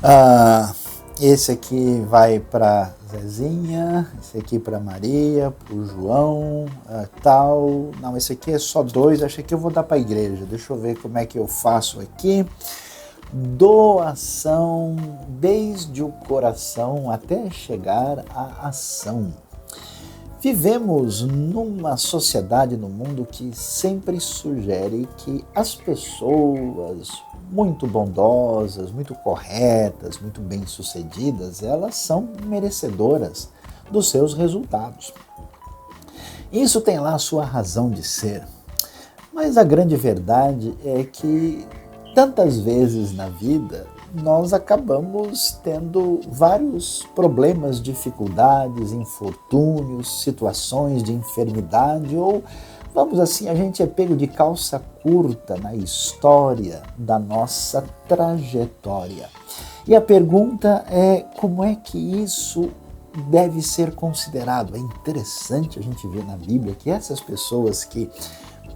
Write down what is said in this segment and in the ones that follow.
Ah, esse aqui vai para Zezinha, esse aqui para Maria, para o João, tal. Não, esse aqui é só 2, acho que eu vou dar para a igreja. Deixa eu ver como é que eu faço aqui. Doação desde o coração até chegar à ação. Vivemos numa sociedade no mundo que sempre sugere que as pessoas muito bondosas, muito corretas, muito bem-sucedidas, elas são merecedoras dos seus resultados. Isso tem lá a sua razão de ser, mas a grande verdade é que tantas vezes na vida nós acabamos tendo vários problemas, dificuldades, infortúnios, situações de enfermidade ou, vamos assim, a gente é pego de calça curta na história da nossa trajetória. E a pergunta é como é que isso deve ser considerado? É interessante a gente ver na Bíblia que essas pessoas que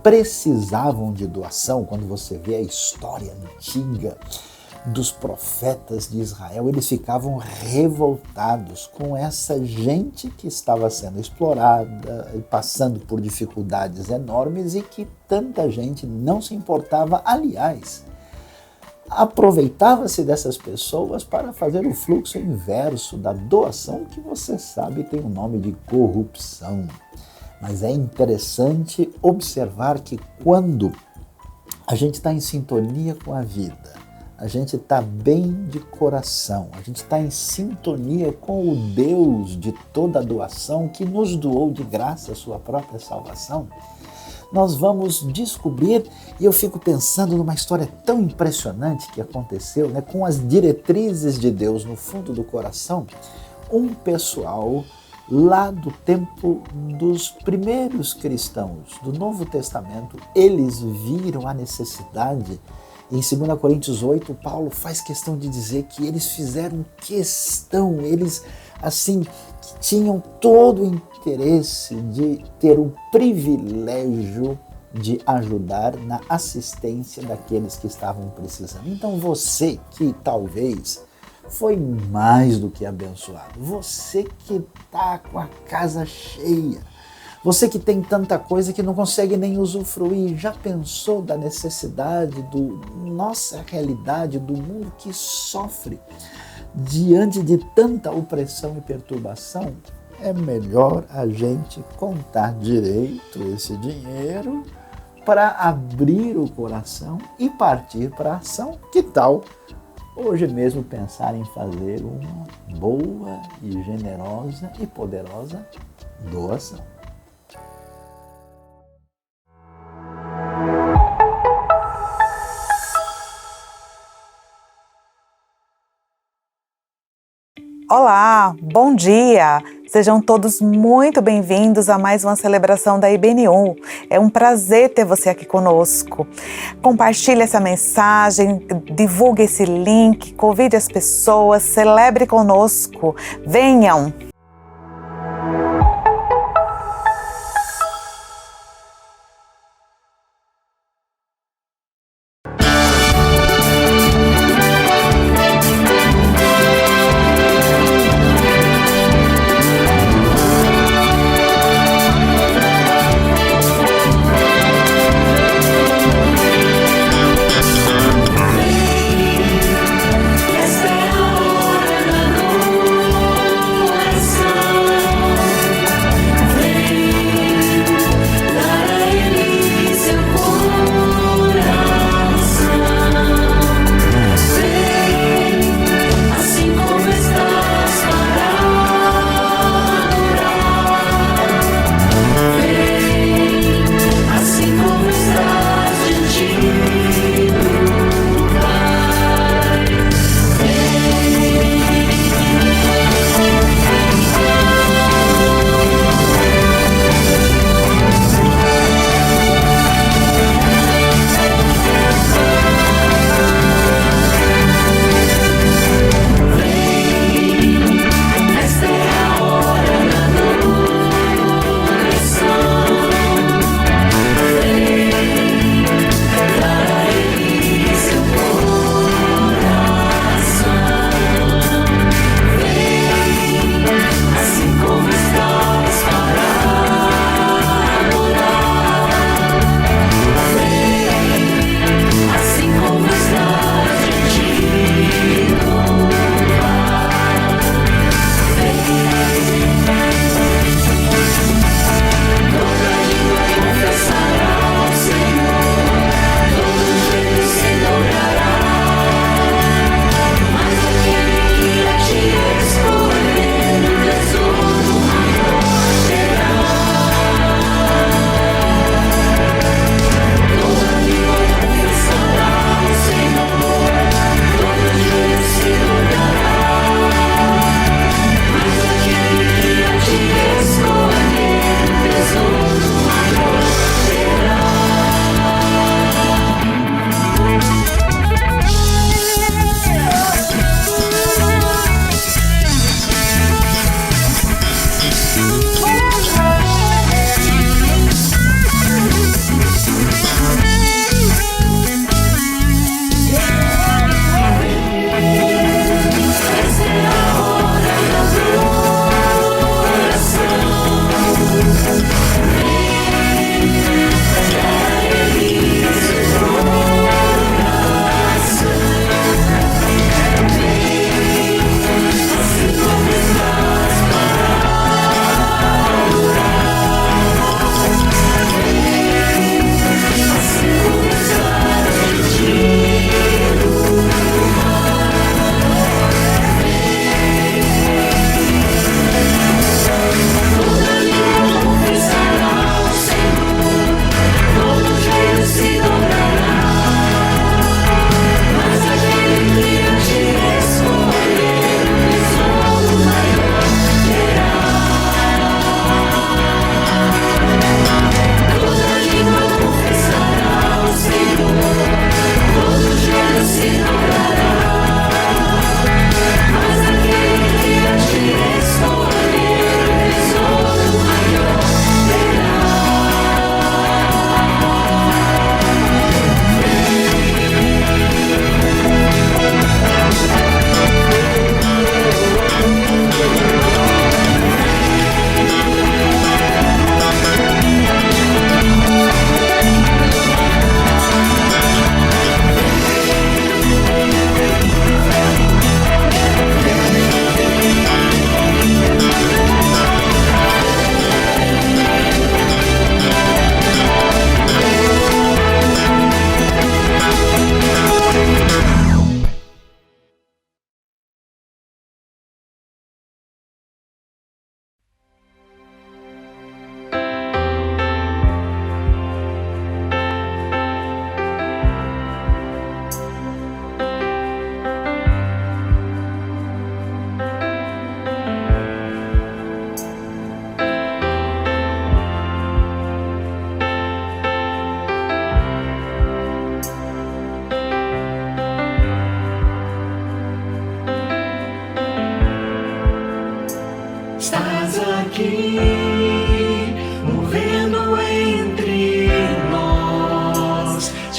precisavam de doação, quando você vê a história antiga dos profetas de Israel, eles ficavam revoltados com essa gente que estava sendo explorada e passando por dificuldades enormes e que tanta gente não se importava. Aliás, aproveitava-se dessas pessoas para fazer o fluxo inverso da doação, que você sabe tem o nome de corrupção. Mas é interessante observar que quando a gente está em sintonia com a vida, a gente está bem de coração, a gente está em sintonia com o Deus de toda a doação que nos doou de graça a sua própria salvação, nós vamos descobrir, e eu fico pensando numa história tão impressionante que aconteceu, né, com as diretrizes de Deus no fundo do coração, um pessoal lá do tempo dos primeiros cristãos do Novo Testamento, eles viram a necessidade. Em 2 Coríntios 8, Paulo faz questão de dizer que eles fizeram questão, eles assim tinham todo o interesse de ter o privilégio de ajudar na assistência daqueles que estavam precisando. Então você que talvez foi mais do que abençoado, você que está com a casa cheia, você que tem tanta coisa que não consegue nem usufruir, já pensou da necessidade nossa realidade do mundo que sofre diante de tanta opressão e perturbação? É melhor a gente contar direito esse dinheiro para abrir o coração e partir para a ação. Que tal hoje mesmo pensar em fazer uma boa e generosa e poderosa doação? Olá, bom dia! Sejam todos muito bem-vindos a mais uma celebração da IBNU. É um prazer ter você aqui conosco. Compartilhe essa mensagem, divulgue esse link, convide as pessoas, celebre conosco. Venham!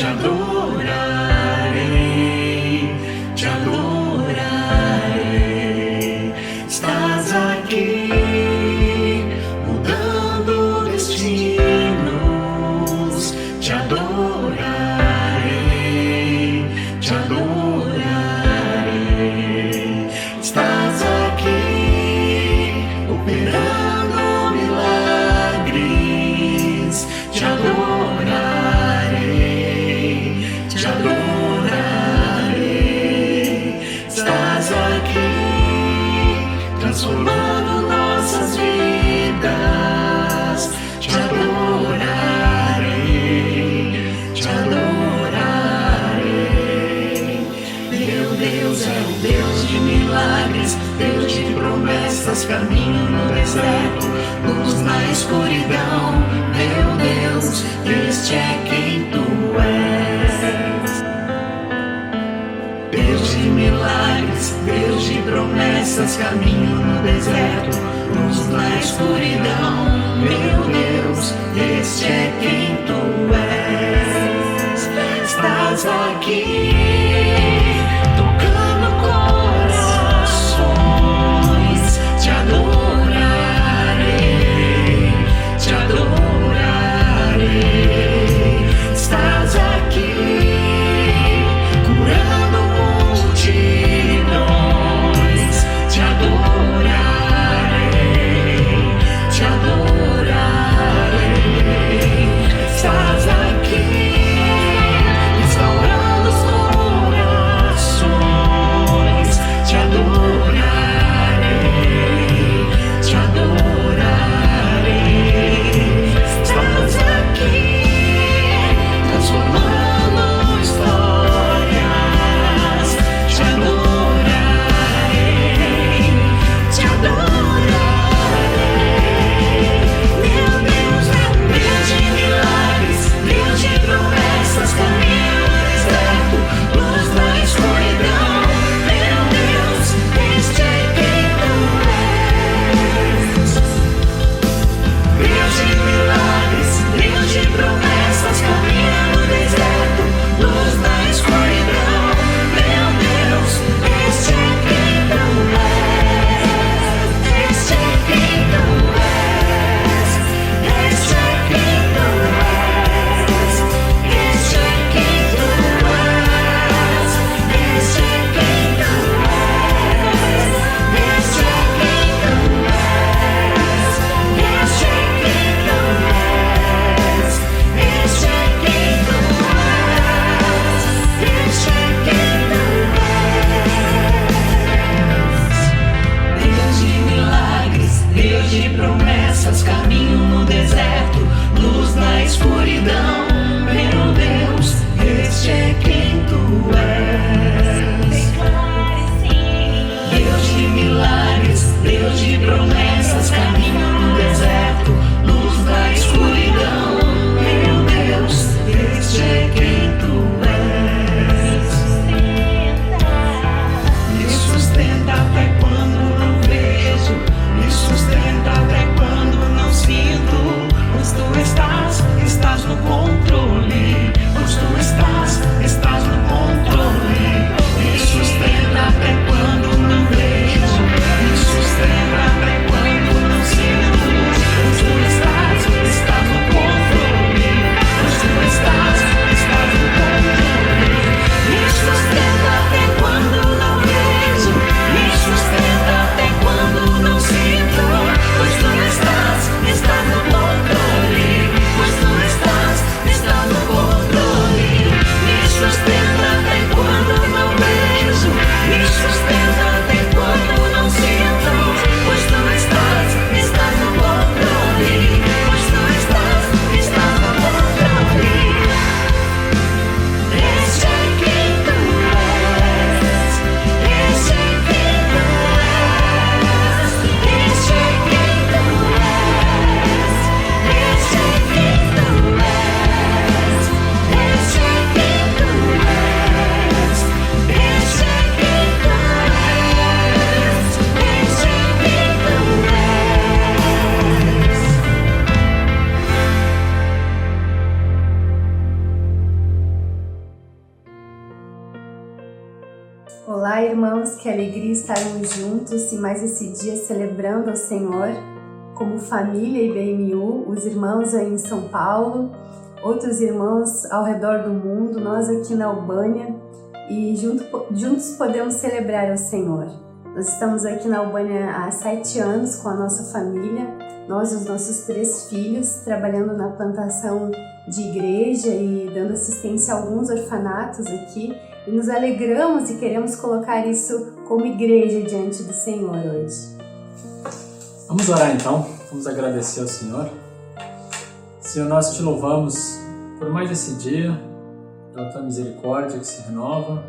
te adorarei, te adorarei. Estás aqui, mudando destinos, te adorarei, te adorarei. Estás aqui, operando milagres, te adorarei, te adorarei. Estás aqui, transformando nossas vidas, te adorarei, te adorarei. Meu Deus é o Deus de milagres, Deus de promessas, caminho no deserto, luz na escuridão. Meu Deus, este é quem tu és. Deus de milagres, Deus de promessas, caminho no deserto, luz na escuridão. Meu Deus, este é quem tu és. Estás aqui, tocando corações, te adorarei, te adorarei. Estás aqui, curando multidões, te adorarei, te adorarei. Estás aqui, restaurando os Olá, irmãos, que alegria estarmos juntos em mais esse dia celebrando ao Senhor, como família IBNU, os irmãos aí em São Paulo, outros irmãos ao redor do mundo, nós aqui na Albânia, e juntos podemos celebrar ao Senhor. Nós estamos aqui na Albânia há 7 anos com a nossa família, nós e os nossos 3 filhos, trabalhando na plantação de igreja e dando assistência a alguns orfanatos aqui, e nos alegramos e queremos colocar isso como igreja diante do Senhor hoje. Vamos orar então, vamos agradecer ao Senhor. Senhor, nós te louvamos por mais esse dia, pela tua misericórdia que se renova,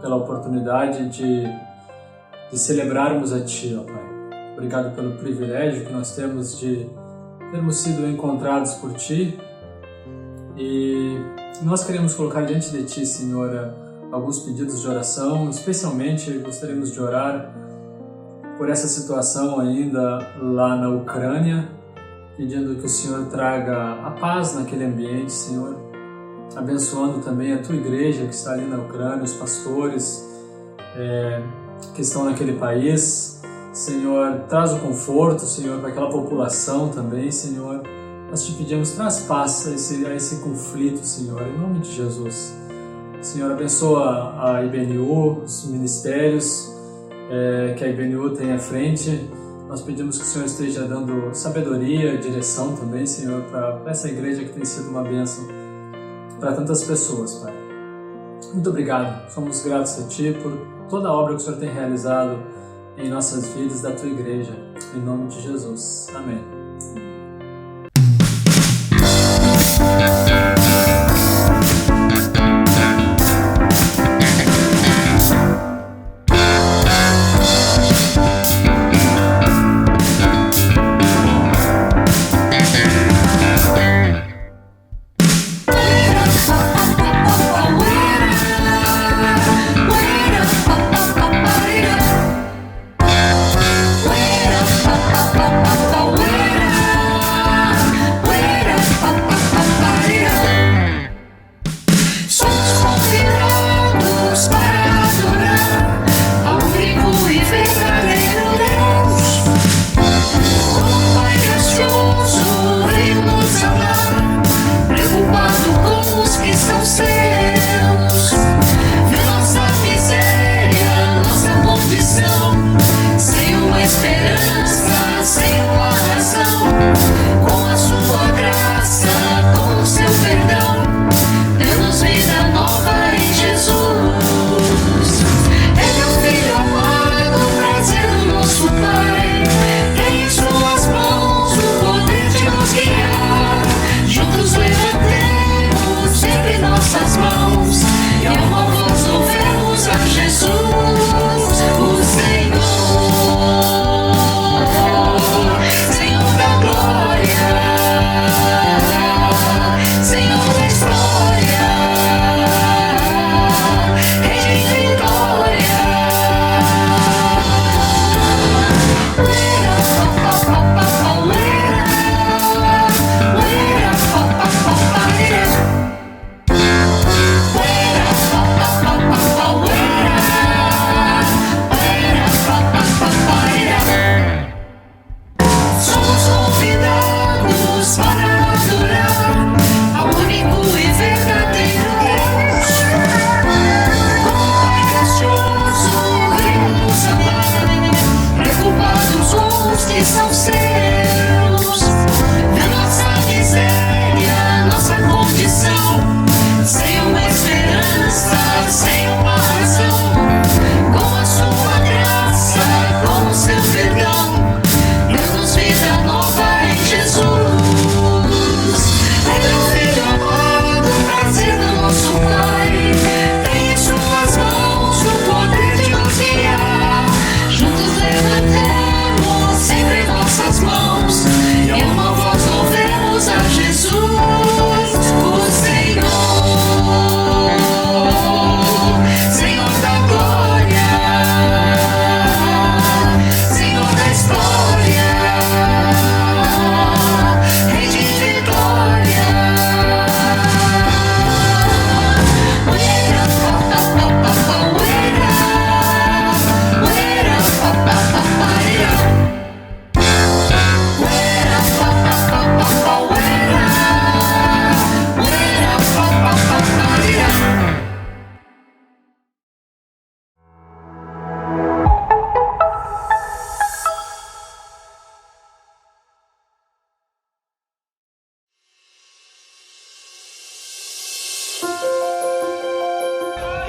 pela oportunidade de celebrarmos a ti, ó Pai. Obrigado pelo privilégio que nós temos de termos sido encontrados por ti, e nós queremos colocar diante de ti, Senhor, alguns pedidos de oração. Especialmente gostaríamos de orar por essa situação ainda lá na Ucrânia, pedindo que o Senhor traga a paz naquele ambiente, Senhor, abençoando também a tua igreja que está ali na Ucrânia, os pastores que estão naquele país. Senhor, traz o conforto, Senhor, para aquela população também, Senhor. Nós te pedimos, traz paz a esse conflito, Senhor, em nome de Jesus. Senhor, abençoa a IBNU, os ministérios que a IBNU tem à frente. Nós pedimos que o Senhor esteja dando sabedoria, direção também, Senhor, para essa igreja que tem sido uma bênção para tantas pessoas, Pai. Muito obrigado. Somos gratos a Ti por toda a obra que o Senhor tem realizado em nossas vidas da Tua igreja. Em nome de Jesus. Amém. Wait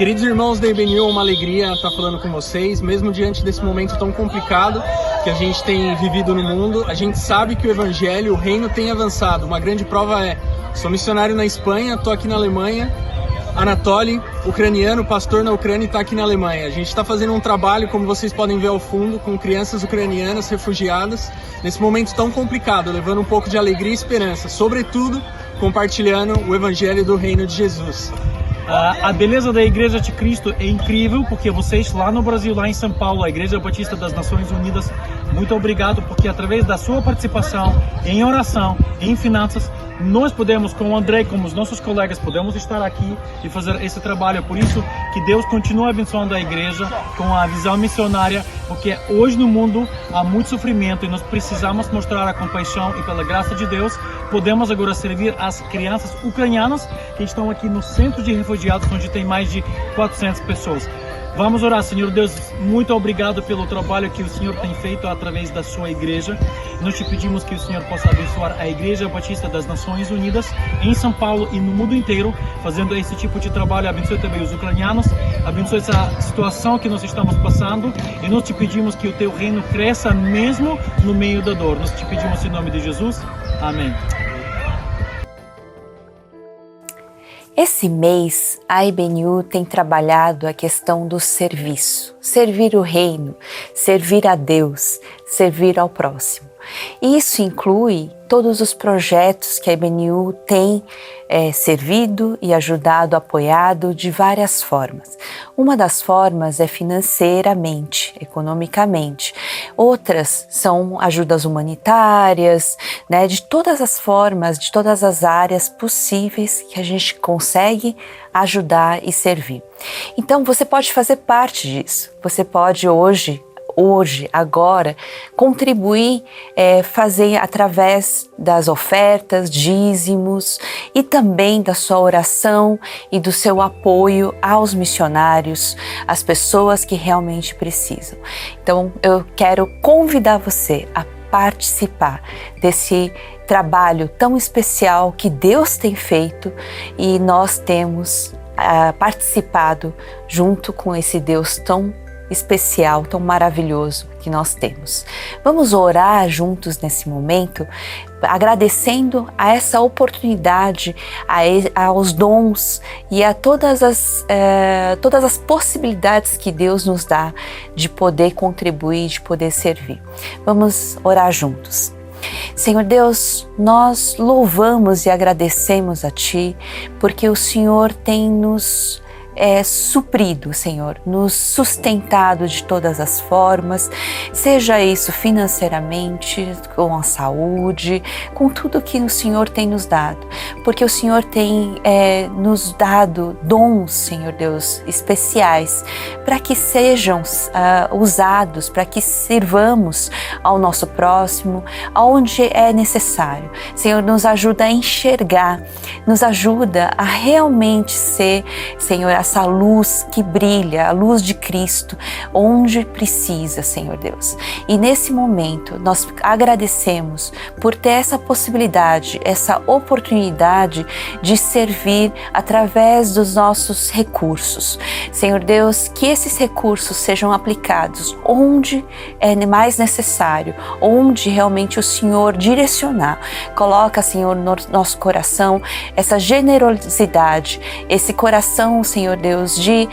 Queridos irmãos da IBNU, é uma alegria estar falando com vocês, mesmo diante desse momento tão complicado que a gente tem vivido no mundo. A gente sabe que o Evangelho, o Reino tem avançado. Uma grande prova sou missionário na Espanha, estou aqui na Alemanha. Anatoly, ucraniano, pastor na Ucrânia, está aqui na Alemanha. A gente está fazendo um trabalho, como vocês podem ver ao fundo, com crianças ucranianas refugiadas, nesse momento tão complicado, levando um pouco de alegria e esperança, sobretudo compartilhando o Evangelho do Reino de Jesus. A beleza da Igreja de Cristo é incrível, porque vocês lá no Brasil, lá em São Paulo, a Igreja Batista das Nações Unidas, muito obrigado, porque através da sua participação em oração, em finanças, nós podemos, com o André, como os nossos colegas, podemos estar aqui e fazer esse trabalho. Por isso que Deus continua abençoando a igreja com a visão missionária, porque hoje no mundo há muito sofrimento e nós precisamos mostrar a compaixão e pela graça de Deus, podemos agora servir as crianças ucranianas que estão aqui no centro de refugiados, onde tem mais de 400 pessoas. Vamos orar. Senhor Deus, muito obrigado pelo trabalho que o Senhor tem feito através da sua igreja. Nós te pedimos que o Senhor possa abençoar a Igreja Batista das Nações Unidas em São Paulo e no mundo inteiro, fazendo esse tipo de trabalho. Abençoe também os ucranianos, abençoe essa situação que nós estamos passando, e nós te pedimos que o teu reino cresça mesmo no meio da dor. Nós te pedimos em nome de Jesus. Amém. Esse mês, a IBNU tem trabalhado a questão do serviço, servir o reino, servir a Deus, servir ao próximo. E isso inclui todos os projetos que a IBNU tem servido e ajudado, apoiado de várias formas. Uma das formas é financeiramente, economicamente. Outras são ajudas humanitárias, né, de todas as formas, de todas as áreas possíveis que a gente consegue ajudar e servir. Então você pode fazer parte disso. Você pode hoje, agora, contribuir, fazer através das ofertas, dízimos e também da sua oração e do seu apoio aos missionários, às pessoas que realmente precisam. Então, eu quero convidar você a participar desse trabalho tão especial que Deus tem feito e nós temos participado junto com esse Deus tão especial, tão maravilhoso que nós temos. Vamos orar juntos nesse momento, agradecendo a essa oportunidade, aos dons e a todas as possibilidades que Deus nos dá de poder contribuir, de poder servir. Vamos orar juntos. Senhor Deus, nós louvamos e agradecemos a Ti, porque o Senhor tem nos suprido, Senhor, nos sustentado de todas as formas, seja isso financeiramente, com a saúde, com tudo que o Senhor tem nos dado, porque o Senhor tem nos dado dons, Senhor Deus, especiais, para que sejam usados, para que sirvamos ao nosso próximo, aonde é necessário. Senhor, nos ajuda a enxergar, nos ajuda a realmente ser, Senhor, essa luz que brilha, a luz de Cristo, onde precisa, Senhor Deus. E nesse momento, nós agradecemos por ter essa possibilidade, essa oportunidade de servir através dos nossos recursos. Senhor Deus, que esses recursos sejam aplicados onde é mais necessário, onde realmente o Senhor direcionar. Coloca, Senhor, no nosso coração essa generosidade, esse coração, Senhor Deus, de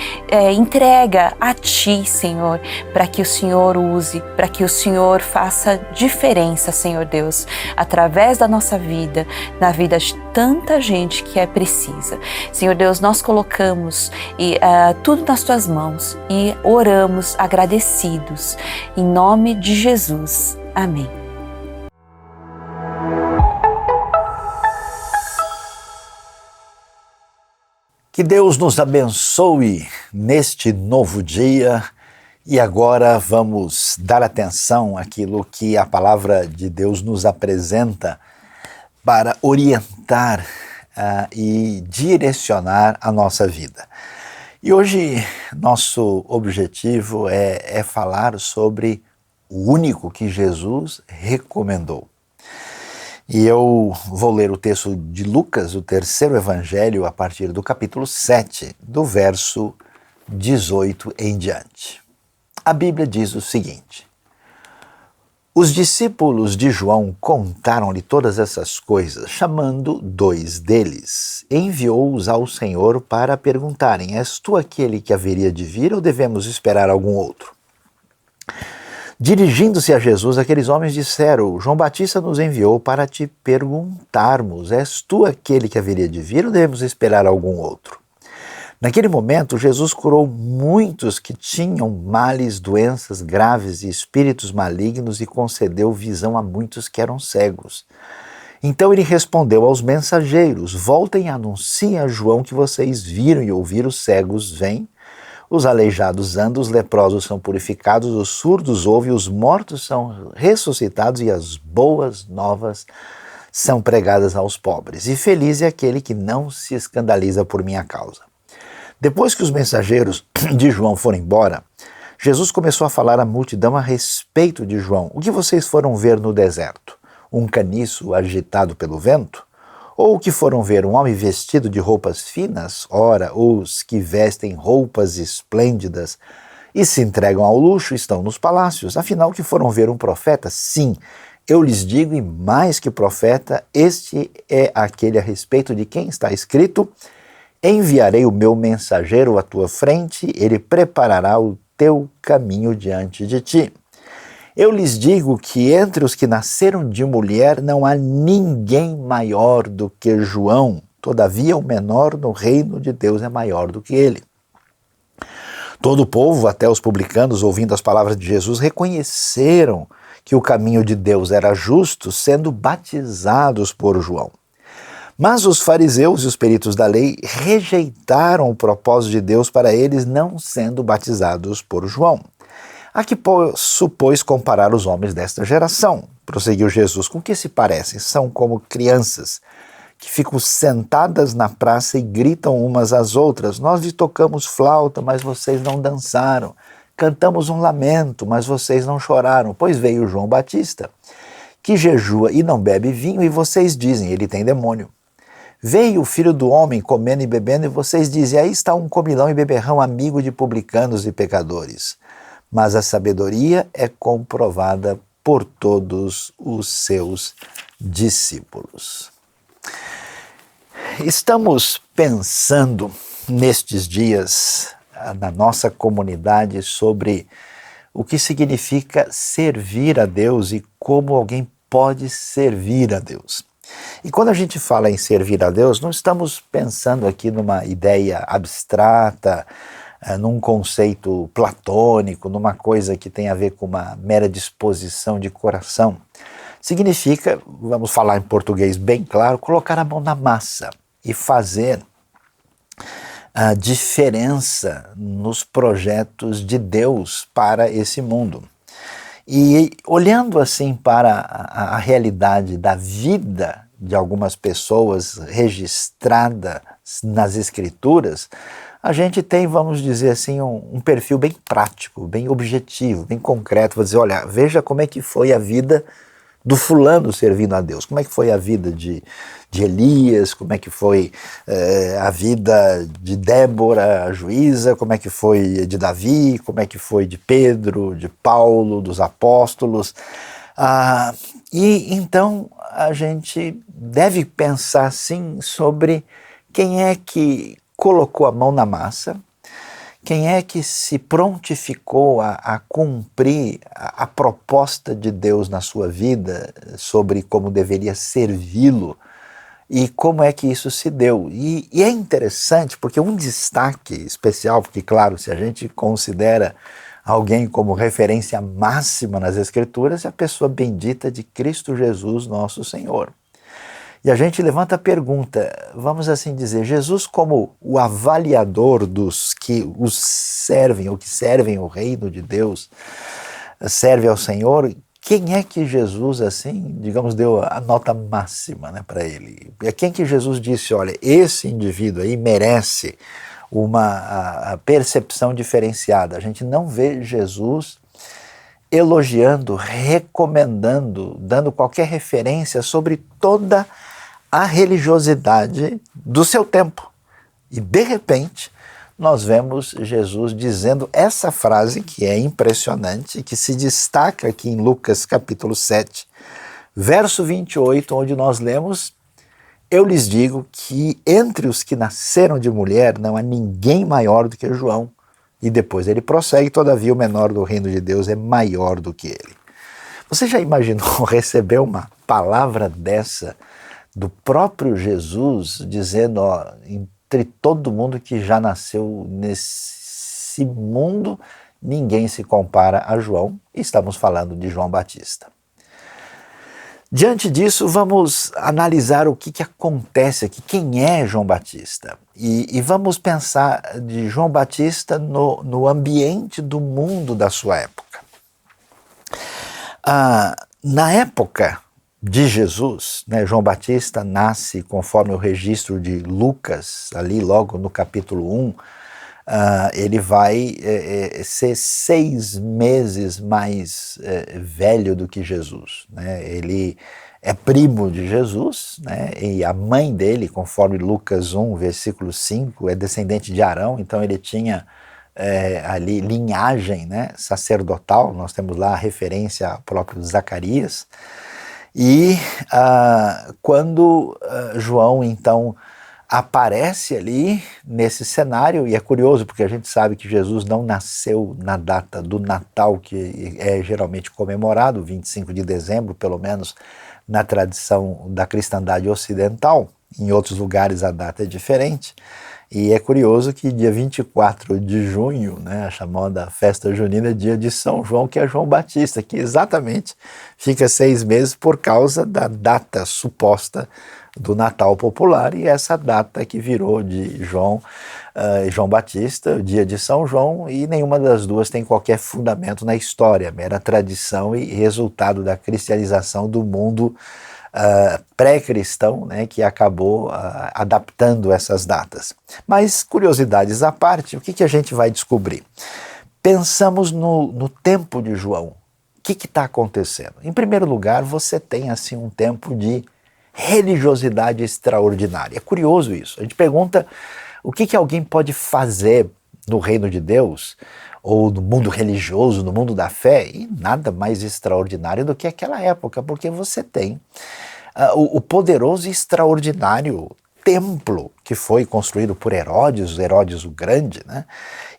entrega a Ti, Senhor, para que o Senhor use, para que o Senhor faça diferença, Senhor Deus, através da nossa vida, na vida de tanta gente que precisa. Senhor Deus, nós colocamos tudo nas Tuas mãos e oramos agradecidos. Em nome de Jesus. Amém. Que Deus nos abençoe neste novo dia e agora vamos dar atenção àquilo que a palavra de Deus nos apresenta para orientar e direcionar a nossa vida. E hoje nosso objetivo é falar sobre o único que Jesus recomendou. E eu vou ler o texto de Lucas, o terceiro evangelho, a partir do capítulo 7, do verso 18 em diante. A Bíblia diz o seguinte: os discípulos de João contaram-lhe todas essas coisas, chamando 2 deles. Enviou-os ao Senhor para perguntarem: és tu aquele que haveria de vir ou devemos esperar algum outro? Dirigindo-se a Jesus, aqueles homens disseram: João Batista nos enviou para te perguntarmos: és tu aquele que haveria de vir ou devemos esperar algum outro? Naquele momento, Jesus curou muitos que tinham males, doenças graves e espíritos malignos e concedeu visão a muitos que eram cegos. Então ele respondeu aos mensageiros: voltem e anunciem a João que vocês viram e ouviram: os cegos vêm, os aleijados andam, os leprosos são purificados, os surdos ouvem, os mortos são ressuscitados e as boas novas são pregadas aos pobres. E feliz é aquele que não se escandaliza por minha causa. Depois que os mensageiros de João foram embora, Jesus começou a falar à multidão a respeito de João. O que vocês foram ver no deserto? Um caniço agitado pelo vento? Ou o que foram ver? Um homem vestido de roupas finas? Ora, os que vestem roupas esplêndidas e se entregam ao luxo estão nos palácios. Afinal, que foram ver um profeta? Sim, eu lhes digo, e mais que profeta, este é aquele a respeito de quem está escrito: enviarei o meu mensageiro à tua frente, ele preparará o teu caminho diante de ti. Eu lhes digo que entre os que nasceram de mulher não há ninguém maior do que João, todavia o menor no reino de Deus é maior do que ele. Todo o povo, até os publicanos, ouvindo as palavras de Jesus, reconheceram que o caminho de Deus era justo, sendo batizados por João. Mas os fariseus e os peritos da lei rejeitaram o propósito de Deus para eles, não sendo batizados por João. A que posso, pois, comparar os homens desta geração? Prosseguiu Jesus. Com que se parecem? São como crianças que ficam sentadas na praça e gritam umas às outras: nós lhe tocamos flauta, mas vocês não dançaram. Cantamos um lamento, mas vocês não choraram. Pois veio João Batista, que jejua e não bebe vinho, e vocês dizem: ele tem demônio. Veio o Filho do Homem comendo e bebendo, e vocês dizem: aí está um comilão e beberrão, amigo de publicanos e pecadores. Mas a sabedoria é comprovada por todos os seus discípulos. Estamos pensando nestes dias na nossa comunidade sobre o que significa servir a Deus e como alguém pode servir a Deus. E quando a gente fala em servir a Deus, não estamos pensando aqui numa ideia abstrata, num conceito platônico, numa coisa que tem a ver com uma mera disposição de coração. Significa, vamos falar em português bem claro, colocar a mão na massa e fazer a diferença nos projetos de Deus para esse mundo. E olhando assim para a realidade da vida de algumas pessoas registrada nas Escrituras, a gente tem, vamos dizer assim, um perfil bem prático, bem objetivo, bem concreto. Vou dizer, olha, veja como é que foi a vida do fulano servindo a Deus, como é que foi a vida de Elias, como é que foi a vida de Débora, a juíza, como é que foi de Davi, como é que foi de Pedro, de Paulo, dos apóstolos. E então a gente deve pensar sim sobre quem é que colocou a mão na massa, quem é que se prontificou a cumprir a proposta de Deus na sua vida sobre como deveria servi-lo e como é que isso se deu. E é interessante porque um destaque especial, porque claro, se a gente considera alguém como referência máxima nas Escrituras, é a pessoa bendita de Cristo Jesus, nosso Senhor. E a gente levanta a pergunta, vamos assim dizer, Jesus como o avaliador dos que os servem, ou que servem o reino de Deus, serve ao Senhor, quem é que Jesus, assim, digamos, deu a nota máxima, né, para ele? Quem que Jesus disse, olha, esse indivíduo aí merece uma percepção diferenciada? A gente não vê Jesus elogiando, recomendando, dando qualquer referência sobre toda a religiosidade do seu tempo. E de repente, nós vemos Jesus dizendo essa frase que é impressionante, que se destaca aqui em Lucas capítulo 7, verso 28, onde nós lemos: eu lhes digo que entre os que nasceram de mulher não há ninguém maior do que João. E depois ele prossegue: todavia o menor do reino de Deus é maior do que ele. Você já imaginou receber uma palavra dessa do próprio Jesus, dizendo, ó, entre todo mundo que já nasceu nesse mundo, ninguém se compara a João? E estamos falando de João Batista. Diante disso, vamos analisar o que acontece aqui, quem é João Batista. E vamos pensar de João Batista no ambiente do mundo da sua época. Na época de Jesus, né, João Batista nasce, conforme o registro de Lucas, ali logo no capítulo 1, ele vai ser 6 meses mais velho do que Jesus, né? Ele é primo de Jesus, né? E a mãe dele, conforme Lucas 1, versículo 5, é descendente de Arão, então ele tinha ali linhagem, né, sacerdotal. Nós temos lá a referência ao próprio Zacarias. E quando João então aparece ali nesse cenário, e é curioso porque a gente sabe que Jesus não nasceu na data do Natal, que é geralmente comemorado, 25 de dezembro, pelo menos na tradição da cristandade ocidental. Em outros lugares a data é diferente. E é curioso que dia 24 de junho, né, a chamada festa junina, é dia de São João, que é João Batista, que exatamente fica 6 meses por causa da data suposta do Natal popular, e essa data que virou de João Batista, o dia de São João, e nenhuma das duas tem qualquer fundamento na história, mera tradição e resultado da cristianização do mundo pré-cristão, né, que acabou adaptando essas datas. Mas, curiosidades à parte, o que a gente vai descobrir? Pensamos no tempo de João. O que está acontecendo? Em primeiro lugar, você tem assim um tempo de religiosidade extraordinária. É curioso isso. A gente pergunta o que alguém pode fazer no reino de Deus, ou no mundo religioso, no mundo da fé, e nada mais extraordinário do que aquela época, porque você tem o poderoso e extraordinário templo que foi construído por Herodes o Grande, né?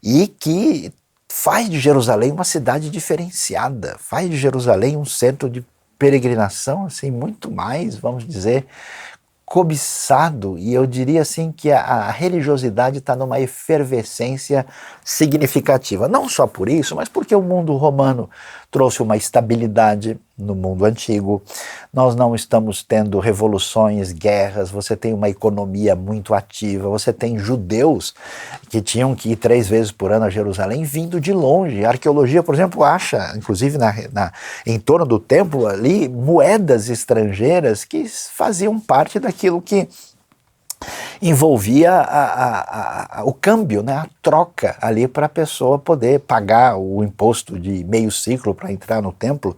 E que faz de Jerusalém uma cidade diferenciada, faz de Jerusalém um centro de peregrinação, assim, muito mais, vamos dizer, cobiçado, e eu diria assim que a religiosidade está numa efervescência significativa. Não só por isso, mas porque o mundo romano trouxe uma estabilidade no mundo antigo. Nós não estamos tendo revoluções, guerras, você tem uma economia muito ativa, você tem judeus que tinham que ir 3 vezes por ano a Jerusalém vindo de longe. A arqueologia, por exemplo, acha, inclusive em torno do templo ali, moedas estrangeiras que faziam parte daquilo que envolvia o câmbio, né, a troca ali para a pessoa poder pagar o imposto de meio ciclo para entrar no templo.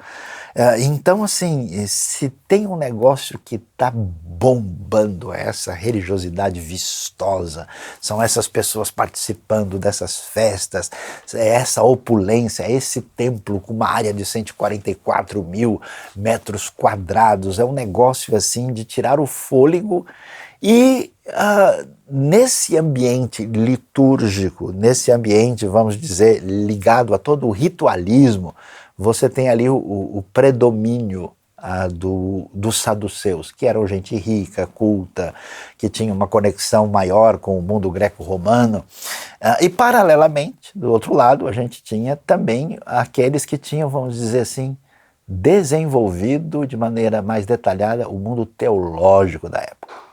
Então, assim, se tem um negócio que está bombando, essa religiosidade vistosa, são essas pessoas participando dessas festas, é essa opulência, é esse templo com uma área de 144 mil metros quadrados, é um negócio assim de tirar o fôlego. E nesse ambiente litúrgico, nesse ambiente, vamos dizer, ligado a todo o ritualismo, você tem ali o predomínio dos saduceus, que eram gente rica, culta, que tinha uma conexão maior com o mundo greco-romano. E paralelamente, do outro lado, a gente tinha também aqueles que tinham, vamos dizer assim, desenvolvido de maneira mais detalhada o mundo teológico da época.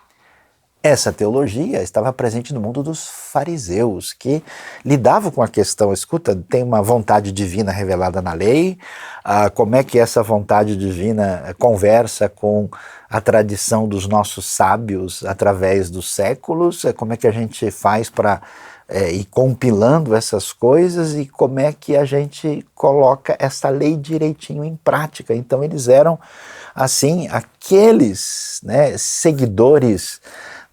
Essa teologia estava presente no mundo dos fariseus, que lidavam com a questão, escuta, tem uma vontade divina revelada na lei, como é que essa vontade divina conversa com a tradição dos nossos sábios através dos séculos, como é que a gente faz para ir compilando essas coisas e como é que a gente coloca essa lei direitinho em prática. Então eles eram, assim, aqueles, né, seguidores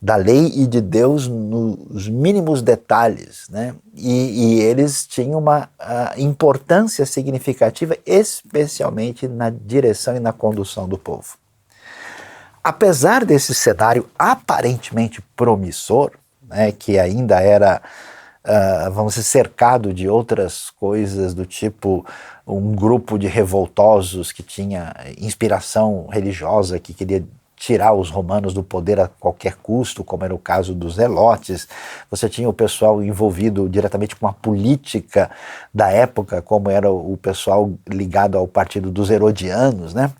da lei e de Deus nos mínimos detalhes, né? E eles tinham uma importância significativa, especialmente na direção e na condução do povo. Apesar desse cenário aparentemente promissor, né, que ainda era, vamos dizer, cercado de outras coisas do tipo um grupo de revoltosos que tinha inspiração religiosa, que queria tirar os romanos do poder a qualquer custo, como era o caso dos zelotes. Você tinha o pessoal envolvido diretamente com a política da época, como era o pessoal ligado ao partido dos herodianos, né?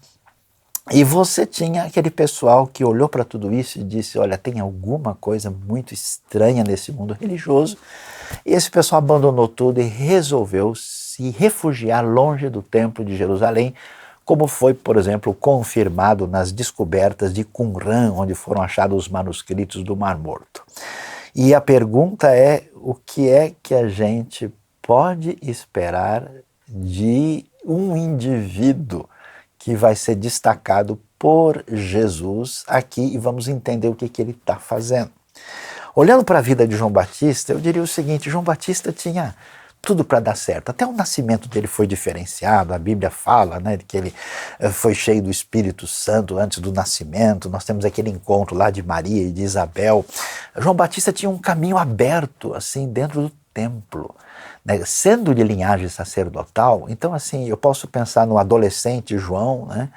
E você tinha aquele pessoal que olhou para tudo isso e disse, olha, tem alguma coisa muito estranha nesse mundo religioso. E esse pessoal abandonou tudo e resolveu se refugiar longe do Templo de Jerusalém, como foi, por exemplo, confirmado nas descobertas de Qumran, onde foram achados os manuscritos do Mar Morto. E a pergunta é, o que é que a gente pode esperar de um indivíduo que vai ser destacado por Jesus aqui, e vamos entender o que ele está fazendo. Olhando para a vida de João Batista, eu diria o seguinte, João Batista tinha tudo para dar certo. Até o nascimento dele foi diferenciado, a Bíblia fala, né, que ele foi cheio do Espírito Santo antes do nascimento, nós temos aquele encontro lá de Maria e de Isabel. João Batista tinha um caminho aberto, assim, dentro do templo, né, sendo de linhagem sacerdotal. Então, assim, eu posso pensar no adolescente João, né,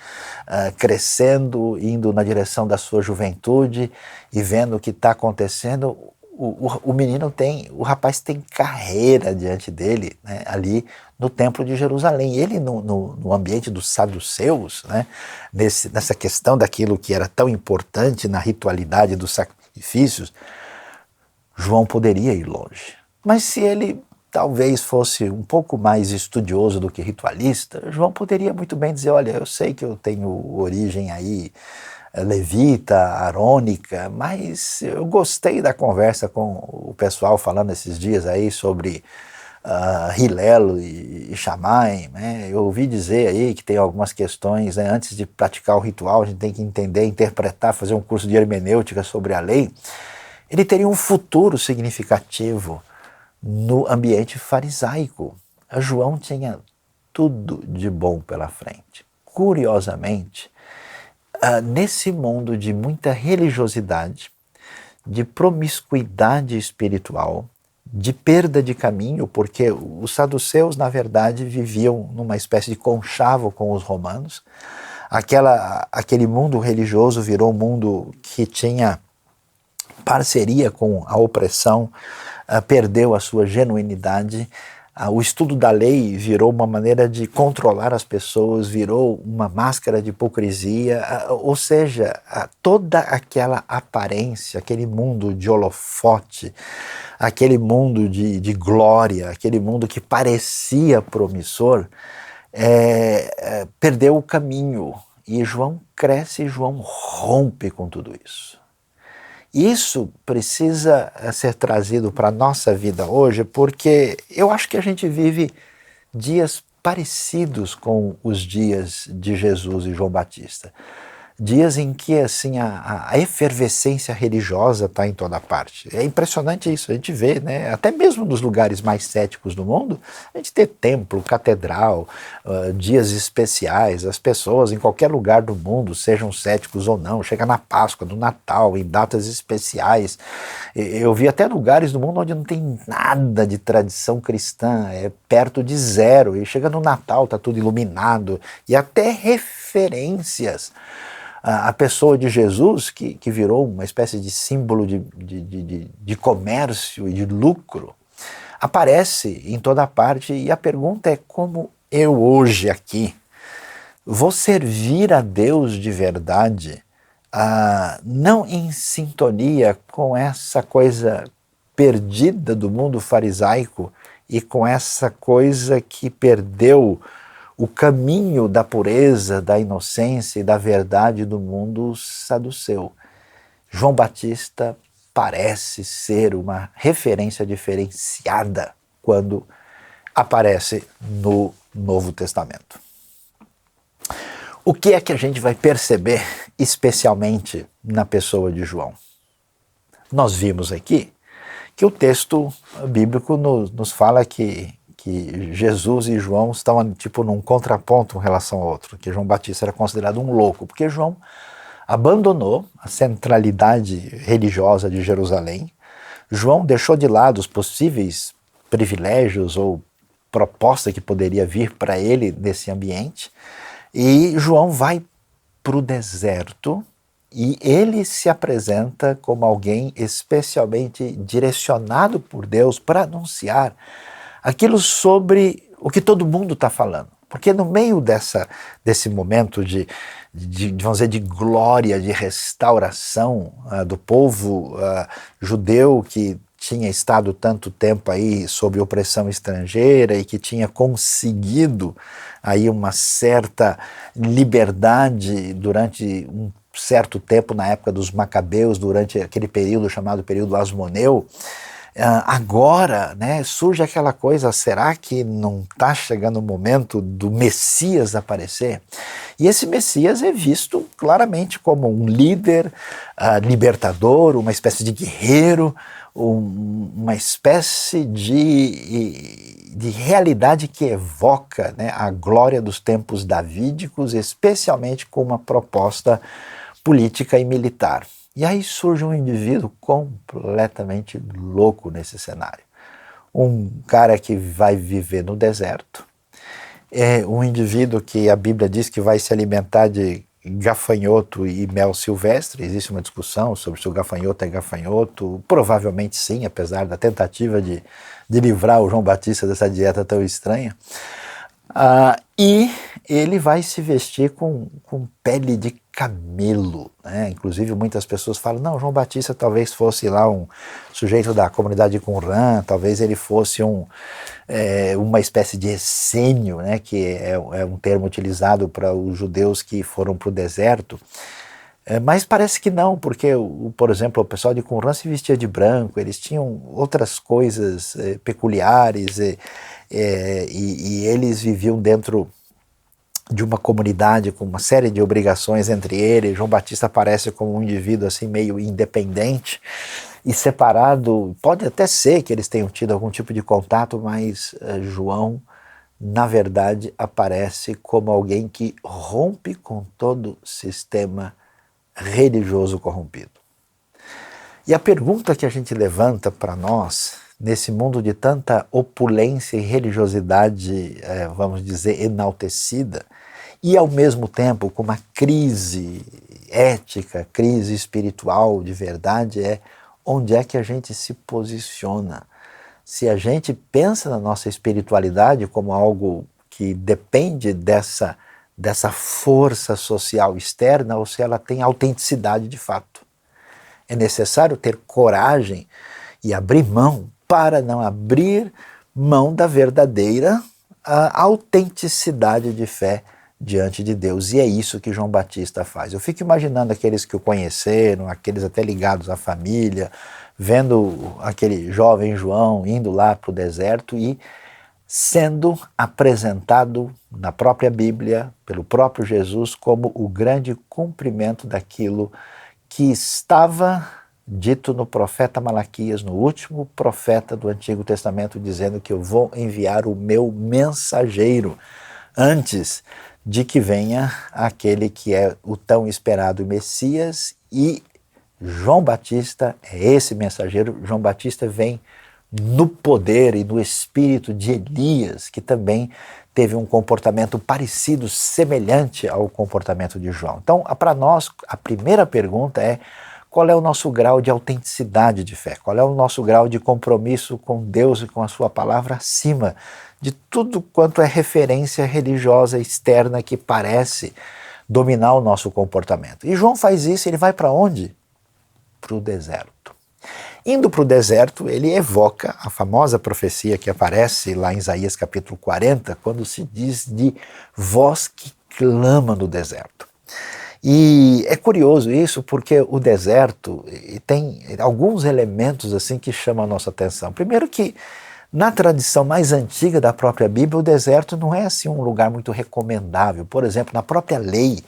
crescendo, indo na direção da sua juventude e vendo o que está acontecendo. O menino o rapaz tem carreira diante dele, né, ali no Templo de Jerusalém. Ele no ambiente dos saduceus, né, nessa questão daquilo que era tão importante na ritualidade dos sacrifícios, João poderia ir longe. Mas se ele talvez fosse um pouco mais estudioso do que ritualista, João poderia muito bem dizer, olha, eu sei que eu tenho origem aí levita, arônica, mas eu gostei da conversa com o pessoal falando esses dias aí sobre Hilel e Shammai, né? Eu ouvi dizer aí que tem algumas questões, né, antes de praticar o ritual, a gente tem que entender, interpretar, fazer um curso de hermenêutica sobre a lei. Ele teria um futuro significativo no ambiente farisaico. João tinha tudo de bom pela frente. Curiosamente, nesse mundo de muita religiosidade, de promiscuidade espiritual, de perda de caminho, porque os saduceus, na verdade, viviam numa espécie de conchavo com os romanos. Aquele mundo religioso virou um mundo que tinha parceria com a opressão, perdeu a sua genuinidade. O estudo da lei virou uma maneira de controlar as pessoas, virou uma máscara de hipocrisia, ou seja, toda aquela aparência, aquele mundo de holofote, aquele mundo de glória, aquele mundo que parecia promissor, perdeu o caminho. E João cresce, João rompe com tudo isso. Isso precisa ser trazido para a nossa vida hoje, porque eu acho que a gente vive dias parecidos com os dias de Jesus e João Batista. Dias em que assim, a efervescência religiosa está em toda parte. É impressionante isso, a gente vê, né? Até mesmo nos lugares mais céticos do mundo, a gente tem templo, catedral, dias especiais, as pessoas em qualquer lugar do mundo, sejam céticos ou não, chega na Páscoa, no Natal, em datas especiais. Eu vi até lugares do mundo onde não tem nada de tradição cristã, é perto de zero, e chega no Natal, está tudo iluminado, e até referências. A pessoa de Jesus, que virou uma espécie de símbolo de comércio e de lucro, aparece em toda parte, e a pergunta é como eu hoje aqui vou servir a Deus de verdade, não em sintonia com essa coisa perdida do mundo farisaico e com essa coisa que perdeu o caminho da pureza, da inocência e da verdade do mundo saduceu. João Batista parece ser uma referência diferenciada quando aparece no Novo Testamento. O que é que a gente vai perceber especialmente na pessoa de João? Nós vimos aqui que o texto bíblico nos fala que Jesus e João estão tipo num contraponto em relação ao outro, que João Batista era considerado um louco, porque João abandonou a centralidade religiosa de Jerusalém. João deixou de lado os possíveis privilégios ou proposta que poderia vir para ele nesse ambiente, e João vai para o deserto e ele se apresenta como alguém especialmente direcionado por Deus para anunciar aquilo sobre o que todo mundo está falando. Porque no meio desse momento vamos dizer, de glória, de restauração do povo judeu que tinha estado tanto tempo aí sob opressão estrangeira e que tinha conseguido aí uma certa liberdade durante um certo tempo na época dos Macabeus, durante aquele período chamado período Asmoneu, agora, né, surge aquela coisa, será que não está chegando o momento do Messias aparecer? E esse Messias é visto claramente como um líder, libertador, uma espécie de guerreiro, uma espécie de realidade que evoca, né, a glória dos tempos davídicos, especialmente com uma proposta política e militar. E aí surge um indivíduo completamente louco nesse cenário. Um cara que vai viver no deserto, um indivíduo que a Bíblia diz que vai se alimentar de gafanhoto e mel silvestre. Existe uma discussão sobre se o gafanhoto é gafanhoto, provavelmente sim, apesar da tentativa de livrar o João Batista dessa dieta tão estranha. E ele vai se vestir com pele de camelo, né? Inclusive muitas pessoas falam, não, João Batista talvez fosse lá um sujeito da comunidade de Qumran, talvez ele fosse uma espécie de essênio, né? Que é um termo utilizado para os judeus que foram para o deserto. Mas parece que não, porque, por exemplo, o pessoal de Qumran se vestia de branco, eles tinham outras coisas peculiares e eles viviam dentro de uma comunidade com uma série de obrigações entre eles. João Batista aparece como um indivíduo assim meio independente e separado. Pode até ser que eles tenham tido algum tipo de contato, mas João, na verdade, aparece como alguém que rompe com todo o sistema religioso corrompido. E a pergunta que a gente levanta para nós, nesse mundo de tanta opulência e religiosidade, vamos dizer, enaltecida, e ao mesmo tempo com uma crise ética, crise espiritual de verdade, onde é que a gente se posiciona? Se a gente pensa na nossa espiritualidade como algo que depende dessa força social externa, ou se ela tem autenticidade de fato. É necessário ter coragem e abrir mão para não abrir mão da verdadeira autenticidade de fé diante de Deus. E é isso que João Batista faz. Eu fico imaginando aqueles que o conheceram, aqueles até ligados à família, vendo aquele jovem João indo lá para o deserto e sendo apresentado na própria Bíblia, pelo próprio Jesus, como o grande cumprimento daquilo que estava dito no profeta Malaquias, no último profeta do Antigo Testamento, dizendo que eu vou enviar o meu mensageiro antes de que venha aquele que é o tão esperado Messias, e João Batista é esse mensageiro. João Batista vem no poder e no espírito de Elias, que também teve um comportamento parecido, semelhante ao comportamento de João. Então, para nós, a primeira pergunta é: qual é o nosso grau de autenticidade de fé? Qual é o nosso grau de compromisso com Deus e com a sua palavra acima de tudo quanto é referência religiosa externa que parece dominar o nosso comportamento? E João faz isso, ele vai para onde? Para o deserto. Indo para o deserto, ele evoca a famosa profecia que aparece lá em Isaías capítulo 40, quando se diz de voz que clama no deserto. E é curioso isso, porque o deserto tem alguns elementos assim que chamam a nossa atenção. Primeiro que, na tradição mais antiga da própria Bíblia, o deserto não é assim um lugar muito recomendável. Por exemplo, na própria lei,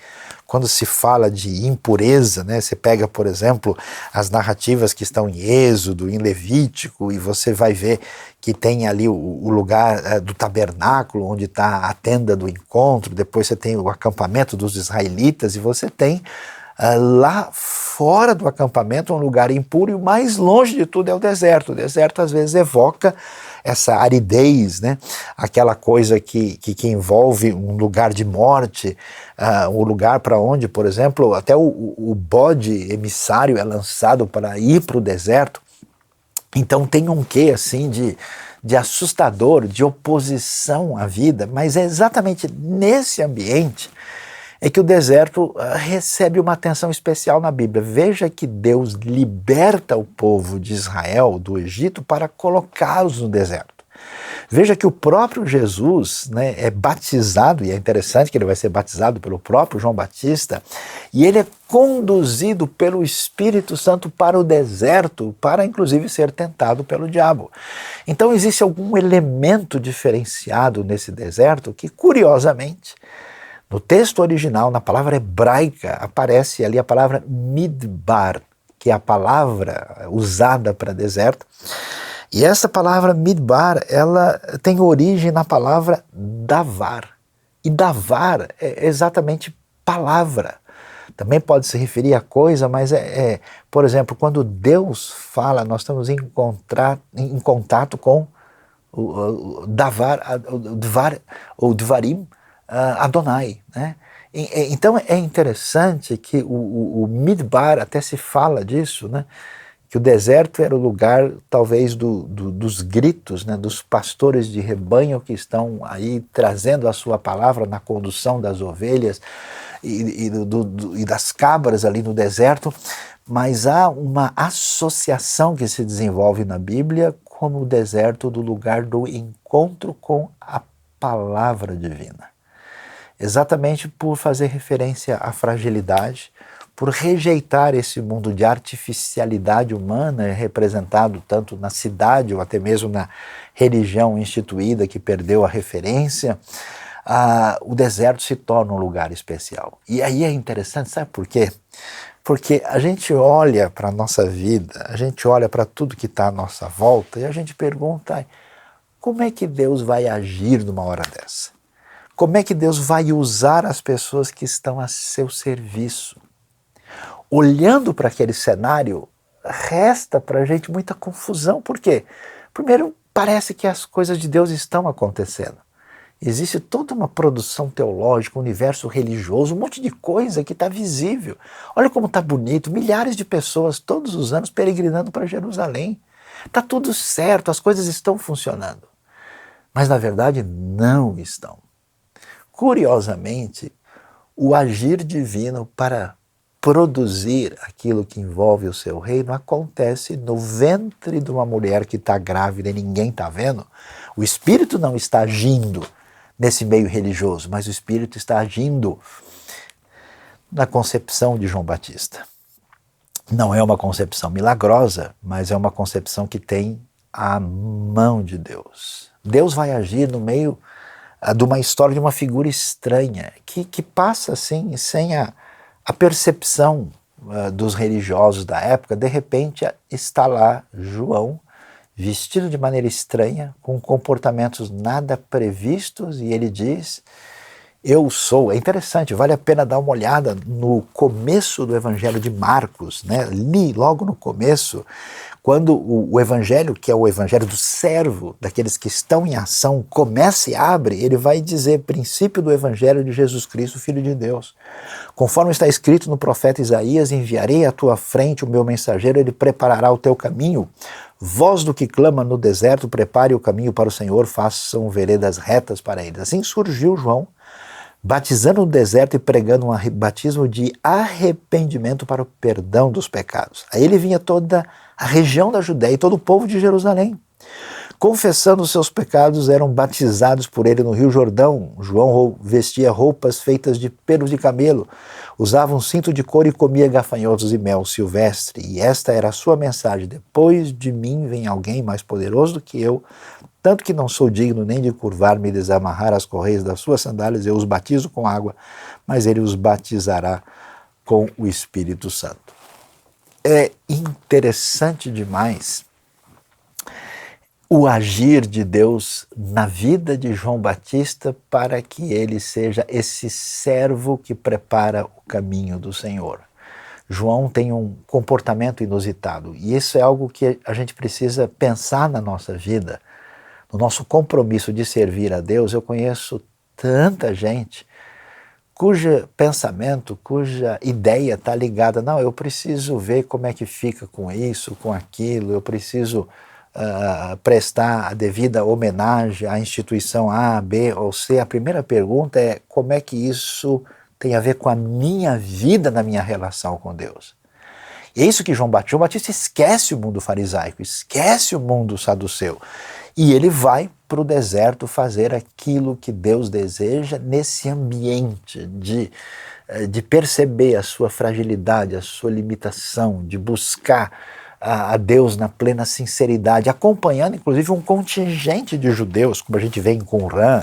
quando se fala de impureza, né, você pega, por exemplo, as narrativas que estão em Êxodo, em Levítico, e você vai ver que tem ali o lugar do tabernáculo, onde está a tenda do encontro, depois você tem o acampamento dos israelitas, e você tem lá fora do acampamento um lugar impuro, e o mais longe de tudo é o deserto. O deserto às vezes evoca essa aridez, né? Aquela coisa que envolve um lugar de morte, um lugar para onde, por exemplo, até o bode emissário é lançado para ir para o deserto. Então tem um quê assim de assustador, de oposição à vida, mas é exatamente nesse ambiente é que o deserto recebe uma atenção especial na Bíblia. Veja que Deus liberta o povo de Israel do Egito para colocá-los no deserto. Veja que o próprio Jesus, né, é batizado, e é interessante que ele vai ser batizado pelo próprio João Batista, e ele é conduzido pelo Espírito Santo para o deserto, para inclusive ser tentado pelo diabo. Então existe algum elemento diferenciado nesse deserto que, curiosamente, no texto original, na palavra hebraica, aparece ali a palavra midbar, que é a palavra usada para deserto. E essa palavra midbar, ela tem origem na palavra davar. E davar é exatamente palavra. Também pode se referir a coisa, mas por exemplo, quando Deus fala, nós estamos em contato com o davar, o dvarim, Adonai, né? Então é interessante que o Midbar, até se fala disso, né? Que o deserto era o lugar talvez dos gritos, né? Dos pastores de rebanho que estão aí trazendo a sua palavra na condução das ovelhas e das cabras ali no deserto, mas há uma associação que se desenvolve na Bíblia como o deserto do lugar do encontro com a palavra divina. Exatamente por fazer referência à fragilidade, por rejeitar esse mundo de artificialidade humana representado tanto na cidade ou até mesmo na religião instituída que perdeu a referência, o deserto se torna um lugar especial. E aí é interessante, sabe por quê? Porque a gente olha para a nossa vida, a gente olha para tudo que está à nossa volta e a gente pergunta, como é que Deus vai agir numa hora dessa? Como é que Deus vai usar as pessoas que estão a seu serviço? Olhando para aquele cenário, resta para a gente muita confusão. Por quê? Primeiro, parece que as coisas de Deus estão acontecendo. Existe toda uma produção teológica, um universo religioso, um monte de coisa que está visível. Olha como está bonito, milhares de pessoas todos os anos peregrinando para Jerusalém. Está tudo certo, as coisas estão funcionando. Mas na verdade não estão. Curiosamente, o agir divino para produzir aquilo que envolve o seu reino acontece no ventre de uma mulher que está grávida e ninguém está vendo. O Espírito não está agindo nesse meio religioso, mas o Espírito está agindo na concepção de João Batista. Não é uma concepção milagrosa, mas é uma concepção que tem a mão de Deus. Deus vai agir no meio de uma história de uma figura estranha, que passa assim, sem a percepção dos religiosos da época. De repente está lá João, vestido de maneira estranha, com comportamentos nada previstos, e ele diz, eu sou. É interessante, vale a pena dar uma olhada no começo do Evangelho de Marcos, né? Li logo no começo, quando o Evangelho, que é o Evangelho do servo, daqueles que estão em ação, começa e abre, ele vai dizer, princípio do Evangelho de Jesus Cristo, Filho de Deus. Conforme está escrito no profeta Isaías, enviarei à tua frente o meu mensageiro, ele preparará o teu caminho. Voz do que clama no deserto, prepare o caminho para o Senhor, façam veredas retas para ele. Assim surgiu João, batizando no deserto e pregando um batismo de arrependimento para o perdão dos pecados. Aí ele vinha toda a região da Judéia e todo o povo de Jerusalém. Confessando os seus pecados, eram batizados por ele no Rio Jordão. João vestia roupas feitas de pelos de camelo, usava um cinto de couro e comia gafanhotos e mel silvestre. E esta era a sua mensagem: depois de mim vem alguém mais poderoso do que eu, tanto que não sou digno nem de curvar-me e desamarrar as correias das suas sandálias, eu os batizo com água, mas ele os batizará com o Espírito Santo. É interessante demais o agir de Deus na vida de João Batista para que ele seja esse servo que prepara o caminho do Senhor. João tem um comportamento inusitado e isso é algo que a gente precisa pensar na nossa vida, no nosso compromisso de servir a Deus. Eu conheço tanta gente cujo pensamento, cuja ideia está ligada, não, eu preciso ver como é que fica com isso, com aquilo, eu preciso prestar a devida homenagem à instituição A, B ou C. A primeira pergunta é como é que isso tem a ver com a minha vida na minha relação com Deus. E é isso que João Batista esquece o mundo farisaico, esquece o mundo saduceu. E ele vai para o deserto fazer aquilo que Deus deseja nesse ambiente de perceber a sua fragilidade, a sua limitação, de buscar a Deus na plena sinceridade, acompanhando inclusive um contingente de judeus, como a gente vê em Qumran,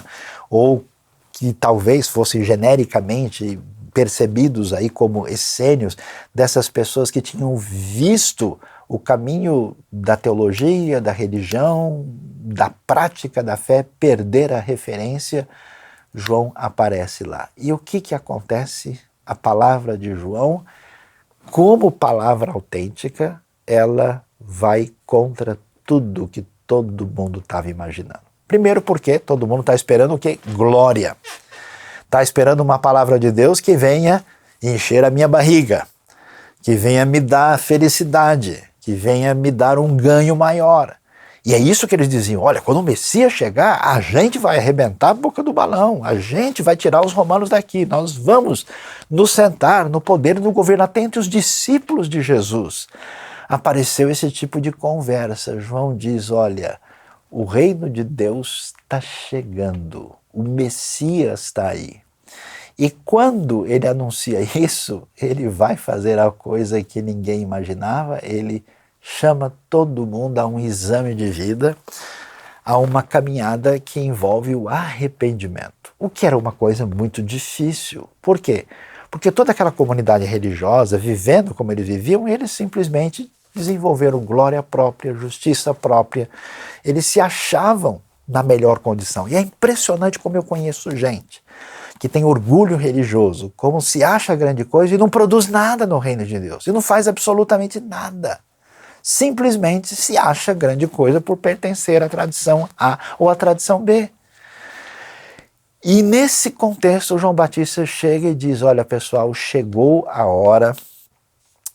ou que talvez fossem genericamente percebidos aí como essênios, dessas pessoas que tinham visto o caminho da teologia, da religião, da prática da fé, perder a referência. João aparece lá. E o que acontece? A palavra de João, como palavra autêntica, ela vai contra tudo que todo mundo estava imaginando. Primeiro porque todo mundo está esperando o quê? Glória. Está esperando uma palavra de Deus que venha encher a minha barriga, que venha me dar felicidade, que venha me dar um ganho maior. E é isso que eles diziam, olha, quando o Messias chegar, a gente vai arrebentar a boca do balão, a gente vai tirar os romanos daqui, nós vamos nos sentar no poder e no governo. Até entre os discípulos de Jesus apareceu esse tipo de conversa. João diz, olha, o reino de Deus está chegando, o Messias está aí. E quando ele anuncia isso, ele vai fazer a coisa que ninguém imaginava, ele chama todo mundo a um exame de vida, a uma caminhada que envolve o arrependimento, o que era uma coisa muito difícil. Por quê? Porque toda aquela comunidade religiosa, vivendo como eles viviam, eles simplesmente desenvolveram glória própria, justiça própria, eles se achavam na melhor condição. E é impressionante como eu conheço gente que tem orgulho religioso, como se acha grande coisa e não produz nada no reino de Deus, e não faz absolutamente nada. Simplesmente se acha grande coisa por pertencer à tradição A ou à tradição B. E nesse contexto, João Batista chega e diz, olha pessoal, chegou a hora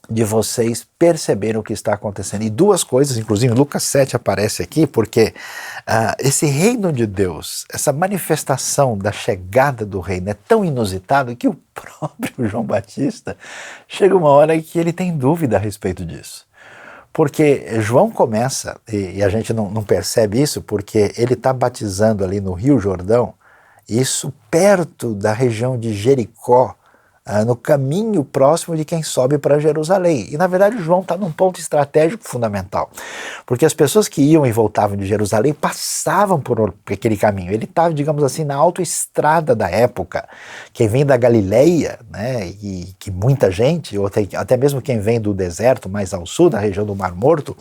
de vocês perceberem o que está acontecendo. E duas coisas, inclusive Lucas 7 aparece aqui, porque esse reino de Deus, essa manifestação da chegada do reino é tão inusitado que o próprio João Batista chega uma hora que ele tem dúvida a respeito disso. Porque João começa, e a gente não percebe isso, porque ele está batizando ali no Rio Jordão, isso perto da região de Jericó, no caminho próximo de quem sobe para Jerusalém. E na verdade João está num ponto estratégico fundamental, porque as pessoas que iam e voltavam de Jerusalém passavam por aquele caminho. Ele estava, digamos assim, na autoestrada da época. Quem vem da Galileia, né, e que muita gente, ou até mesmo quem vem do deserto mais ao sul, da região do Mar Morto,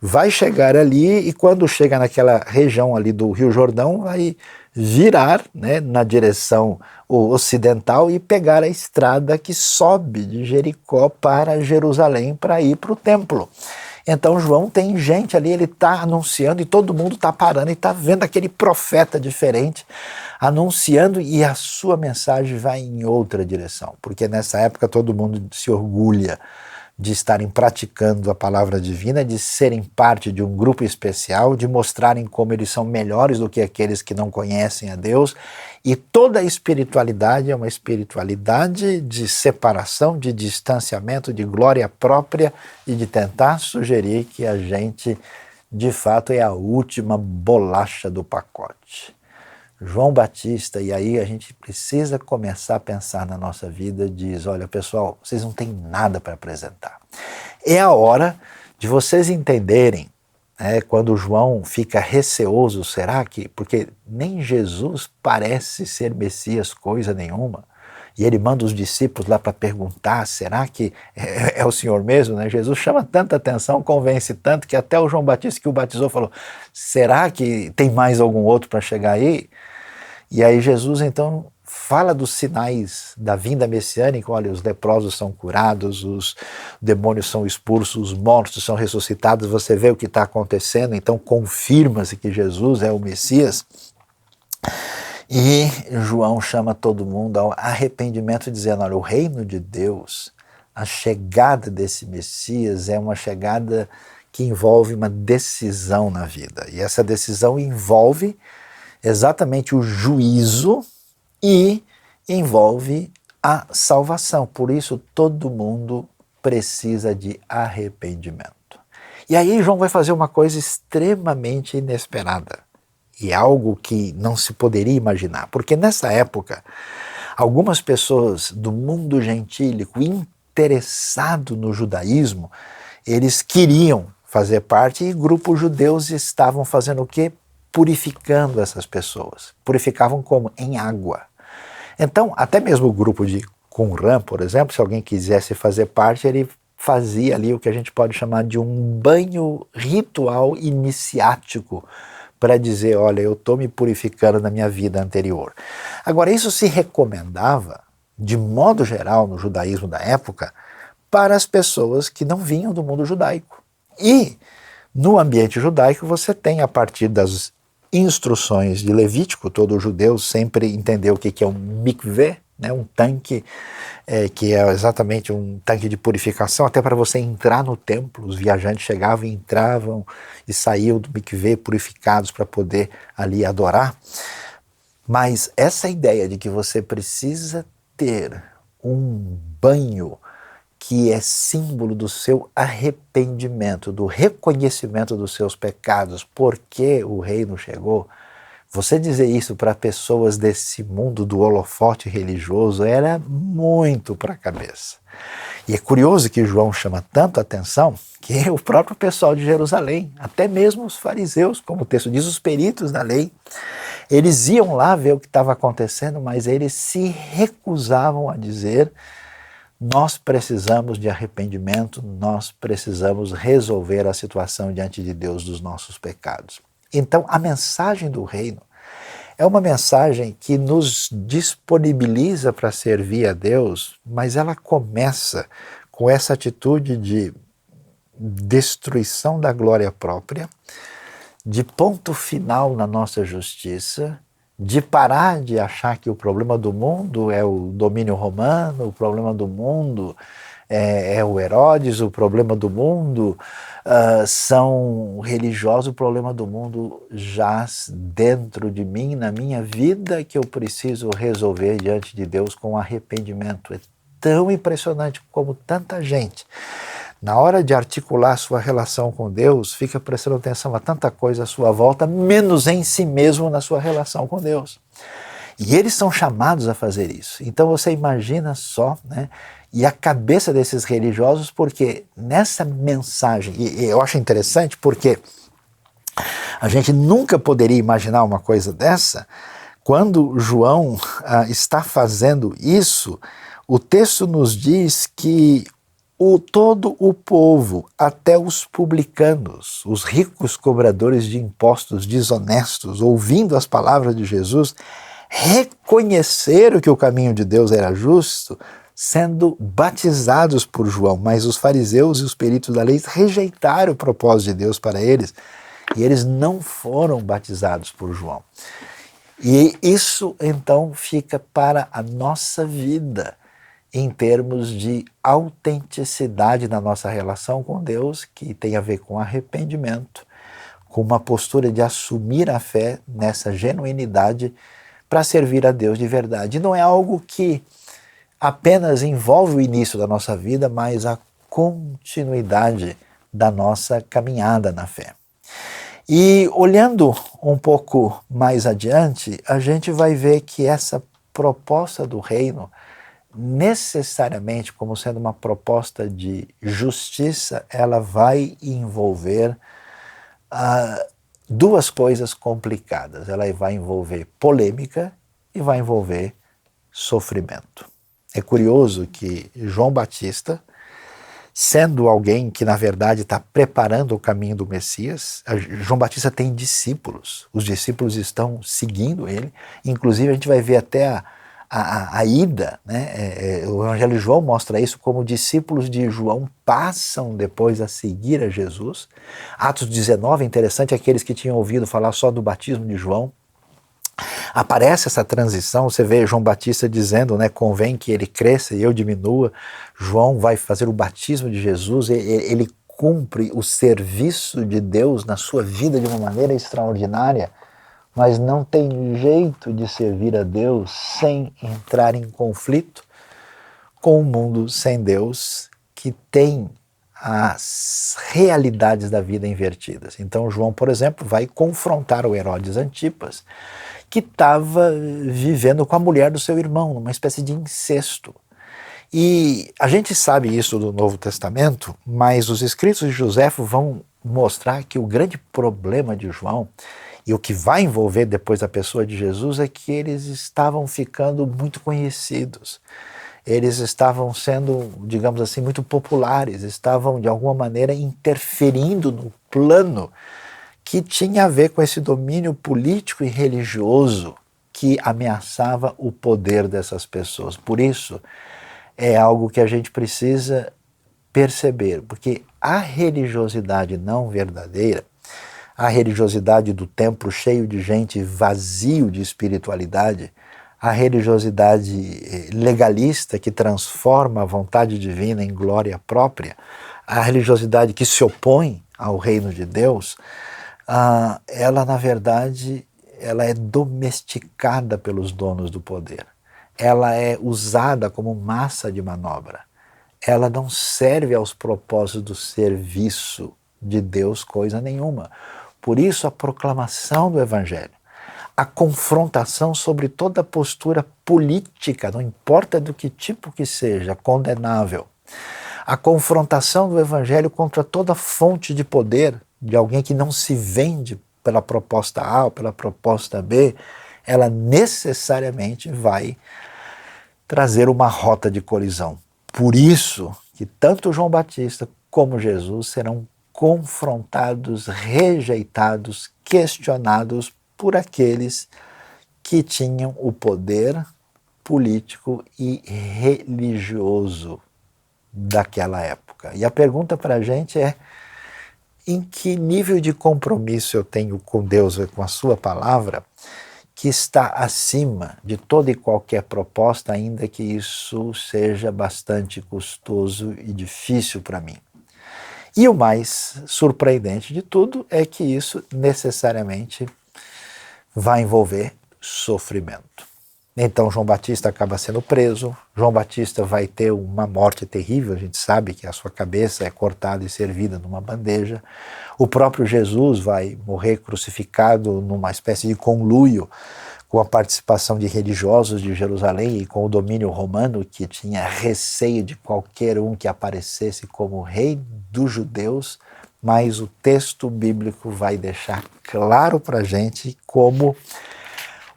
vai chegar ali e quando chega naquela região ali do Rio Jordão, vai virar, né, na direção ocidental e pegar a estrada que sobe de Jericó para Jerusalém para ir para o templo. Então João tem gente ali, ele está anunciando e todo mundo está parando e está vendo aquele profeta diferente anunciando, e a sua mensagem vai em outra direção, porque nessa época todo mundo se orgulha de estarem praticando a palavra divina, de serem parte de um grupo especial, de mostrarem como eles são melhores do que aqueles que não conhecem a Deus. E toda a espiritualidade é uma espiritualidade de separação, de distanciamento, de glória própria e de tentar sugerir que a gente, de fato, é a última bolacha do pacote. João Batista, e aí a gente precisa começar a pensar na nossa vida, diz, olha pessoal, vocês não têm nada para apresentar. É a hora de vocês entenderem quando João fica receoso, será que... Porque nem Jesus parece ser Messias coisa nenhuma. E ele manda os discípulos lá para perguntar, será que é o Senhor mesmo? Né? Jesus chama tanta atenção, convence tanto, que até o João Batista que o batizou falou, será que tem mais algum outro para chegar aí? E aí Jesus então fala dos sinais da vinda messiânica, olha, os leprosos são curados, os demônios são expulsos, os mortos são ressuscitados, você vê o que está acontecendo, então confirma-se que Jesus é o Messias. E João chama todo mundo ao arrependimento, dizendo, olha, o reino de Deus, a chegada desse Messias é uma chegada que envolve uma decisão na vida. E essa decisão envolve exatamente o juízo e envolve a salvação. Por isso, todo mundo precisa de arrependimento. E aí João vai fazer uma coisa extremamente inesperada. E algo que não se poderia imaginar, porque nessa época, algumas pessoas do mundo gentílico interessados no judaísmo, eles queriam fazer parte e grupos judeus estavam fazendo o quê? Purificando essas pessoas. Purificavam como? Em água. Então, até mesmo o grupo de Qumran, por exemplo, se alguém quisesse fazer parte, ele fazia ali o que a gente pode chamar de um banho ritual iniciático, para dizer, olha, eu estou me purificando na minha vida anterior. Agora, isso se recomendava, de modo geral, no judaísmo da época, para as pessoas que não vinham do mundo judaico. E, no ambiente judaico, você tem, a partir das instruções de Levítico, todo judeu sempre entendeu o que é um mikveh, né, um tanque, que é exatamente um tanque de purificação, até para você entrar no templo, os viajantes chegavam e entravam e saíam do mikveh purificados para poder ali adorar. Mas essa ideia de que você precisa ter um banho que é símbolo do seu arrependimento, do reconhecimento dos seus pecados, porque o reino chegou, você dizer isso para pessoas desse mundo do holofote religioso era muito para a cabeça. E é curioso que João chama tanto a atenção que o próprio pessoal de Jerusalém, até mesmo os fariseus, como o texto diz, os peritos da lei, eles iam lá ver o que estava acontecendo, mas eles se recusavam a dizer, nós precisamos de arrependimento, nós precisamos resolver a situação diante de Deus dos nossos pecados. Então, a mensagem do reino é uma mensagem que nos disponibiliza para servir a Deus, mas ela começa com essa atitude de destruição da glória própria, de ponto final na nossa justiça, de parar de achar que o problema do mundo é o domínio romano, o problema do mundo é o Herodes, o problema do mundo são religiosos, o problema do mundo jaz dentro de mim, na minha vida, que eu preciso resolver diante de Deus com arrependimento. É tão impressionante como tanta gente, na hora de articular sua relação com Deus, fica prestando atenção a tanta coisa à sua volta, menos em si mesmo na sua relação com Deus. E eles são chamados a fazer isso. Então você imagina só, né? E a cabeça desses religiosos, porque nessa mensagem, e eu acho interessante porque a gente nunca poderia imaginar uma coisa dessa, quando João está fazendo isso, o texto nos diz que todo o povo, até os publicanos, os ricos cobradores de impostos desonestos, ouvindo as palavras de Jesus, reconheceram que o caminho de Deus era justo, sendo batizados por João, mas os fariseus e os peritos da lei rejeitaram o propósito de Deus para eles e eles não foram batizados por João. E isso então fica para a nossa vida em termos de autenticidade na nossa relação com Deus, que tem a ver com arrependimento, com uma postura de assumir a fé nessa genuinidade para servir a Deus de verdade. E não é algo que apenas envolve o início da nossa vida, mas a continuidade da nossa caminhada na fé. E olhando um pouco mais adiante, a gente vai ver que essa proposta do reino, necessariamente como sendo uma proposta de justiça, ela vai envolver duas coisas complicadas. Ela vai envolver polêmica e vai envolver sofrimento. É curioso que João Batista, sendo alguém que na verdade está preparando o caminho do Messias, João Batista tem discípulos, os discípulos estão seguindo ele, inclusive a gente vai ver até a ida, né? O Evangelho de João mostra isso, como discípulos de João passam depois a seguir a Jesus. Atos 19, interessante, aqueles que tinham ouvido falar só do batismo de João, aparece essa transição, você vê João Batista dizendo, né, convém que ele cresça e eu diminua. João vai fazer o batismo de Jesus, ele cumpre o serviço de Deus na sua vida de uma maneira extraordinária, mas não tem jeito de servir a Deus sem entrar em conflito com o mundo sem Deus, que tem as realidades da vida invertidas. Então João, por exemplo, vai confrontar o Herodes Antipas, que estava vivendo com a mulher do seu irmão, numa espécie de incesto. E a gente sabe isso do Novo Testamento, mas os escritos de Joséfo vão mostrar que o grande problema de João, e o que vai envolver depois a pessoa de Jesus, é que eles estavam ficando muito conhecidos. Eles estavam sendo, digamos assim, muito populares, estavam de alguma maneira interferindo no plano que tinha a ver com esse domínio político e religioso que ameaçava o poder dessas pessoas. Por isso, é algo que a gente precisa perceber, porque a religiosidade não verdadeira, a religiosidade do templo cheio de gente, vazio de espiritualidade, a religiosidade legalista que transforma a vontade divina em glória própria, a religiosidade que se opõe ao reino de Deus, ela na verdade ela é domesticada pelos donos do poder. Ela é usada como massa de manobra. Ela não serve aos propósitos do serviço de Deus coisa nenhuma. Por isso a proclamação do Evangelho, a confrontação sobre toda postura política, não importa do que tipo que seja, condenável, a confrontação do Evangelho contra toda fonte de poder de alguém que não se vende pela proposta A ou pela proposta B, ela necessariamente vai trazer uma rota de colisão. Por isso que tanto João Batista como Jesus serão confrontados, rejeitados, questionados por aqueles que tinham o poder político e religioso daquela época. E a pergunta para a gente é: em que nível de compromisso eu tenho com Deus e com a sua palavra que está acima de toda e qualquer proposta, ainda que isso seja bastante custoso e difícil para mim? E o mais surpreendente de tudo é que isso necessariamente vai envolver sofrimento. Então João Batista acaba sendo preso, João Batista vai ter uma morte terrível, a gente sabe que a sua cabeça é cortada e servida numa bandeja. O próprio Jesus vai morrer crucificado numa espécie de conluio com a participação de religiosos de Jerusalém e com o domínio romano, que tinha receio de qualquer um que aparecesse como rei dos judeus, mas o texto bíblico vai deixar claro para a gente como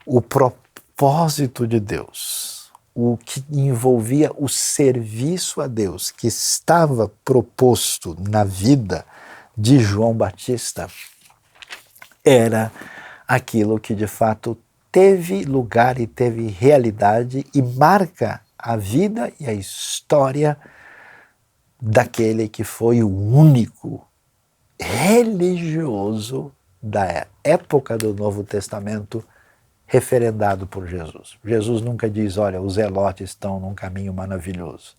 o propósito de Deus, o que envolvia o serviço a Deus, que estava proposto na vida de João Batista, era aquilo que de fato teve lugar e teve realidade e marca a vida e a história daquele que foi o único religioso da época do Novo Testamento referendado por Jesus. Jesus nunca diz, olha, os zelotes estão num caminho maravilhoso.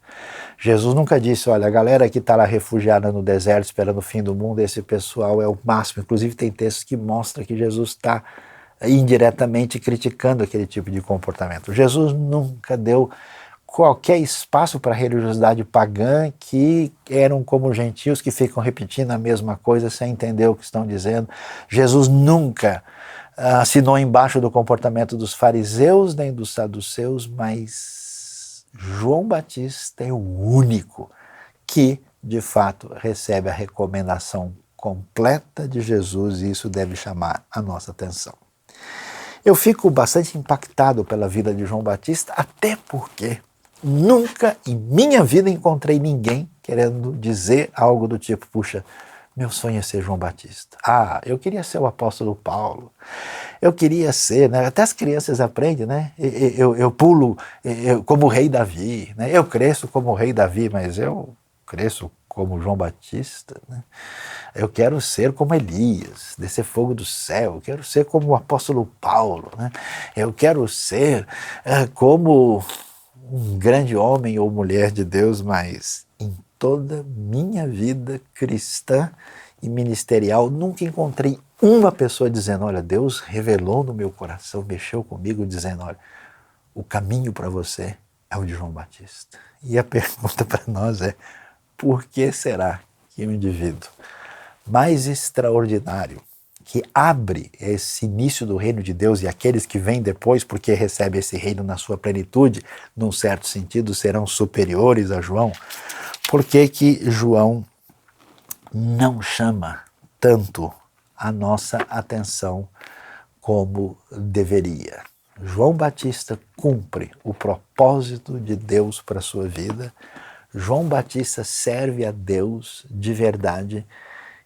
Jesus nunca disse, olha, a galera que está lá refugiada no deserto esperando o fim do mundo, esse pessoal é o máximo. Inclusive tem textos que mostram que Jesus está indiretamente criticando aquele tipo de comportamento. Jesus nunca deu qualquer espaço para a religiosidade pagã, que eram como gentios que ficam repetindo a mesma coisa sem entender o que estão dizendo. Jesus nunca assinou embaixo do comportamento dos fariseus nem dos saduceus, mas João Batista é o único que, de fato, recebe a recomendação completa de Jesus, e isso deve chamar a nossa atenção. Eu fico bastante impactado pela vida de João Batista, até porque nunca em minha vida encontrei ninguém querendo dizer algo do tipo, puxa, meu sonho é ser João Batista. Ah, eu queria ser o apóstolo Paulo. Eu queria ser, né? Até as crianças aprendem, né? Eu pulo como o rei Davi, né? Eu cresço como o rei Davi, mas eu cresço como João Batista, né? Eu quero ser como Elias, descer fogo do céu. Eu quero ser como o apóstolo Paulo, né? Eu quero ser como um grande homem ou mulher de Deus, mas em toda minha vida cristã e ministerial, nunca encontrei uma pessoa dizendo, olha, Deus revelou no meu coração, mexeu comigo, dizendo, olha, o caminho para você é o de João Batista. E a pergunta para nós é, por que será que um indivíduo mais extraordinário, que abre esse início do reino de Deus, e aqueles que vêm depois, porque recebem esse reino na sua plenitude, num certo sentido, serão superiores a João, por que João não chama tanto a nossa atenção como deveria? João Batista cumpre o propósito de Deus para a sua vida, João Batista serve a Deus de verdade,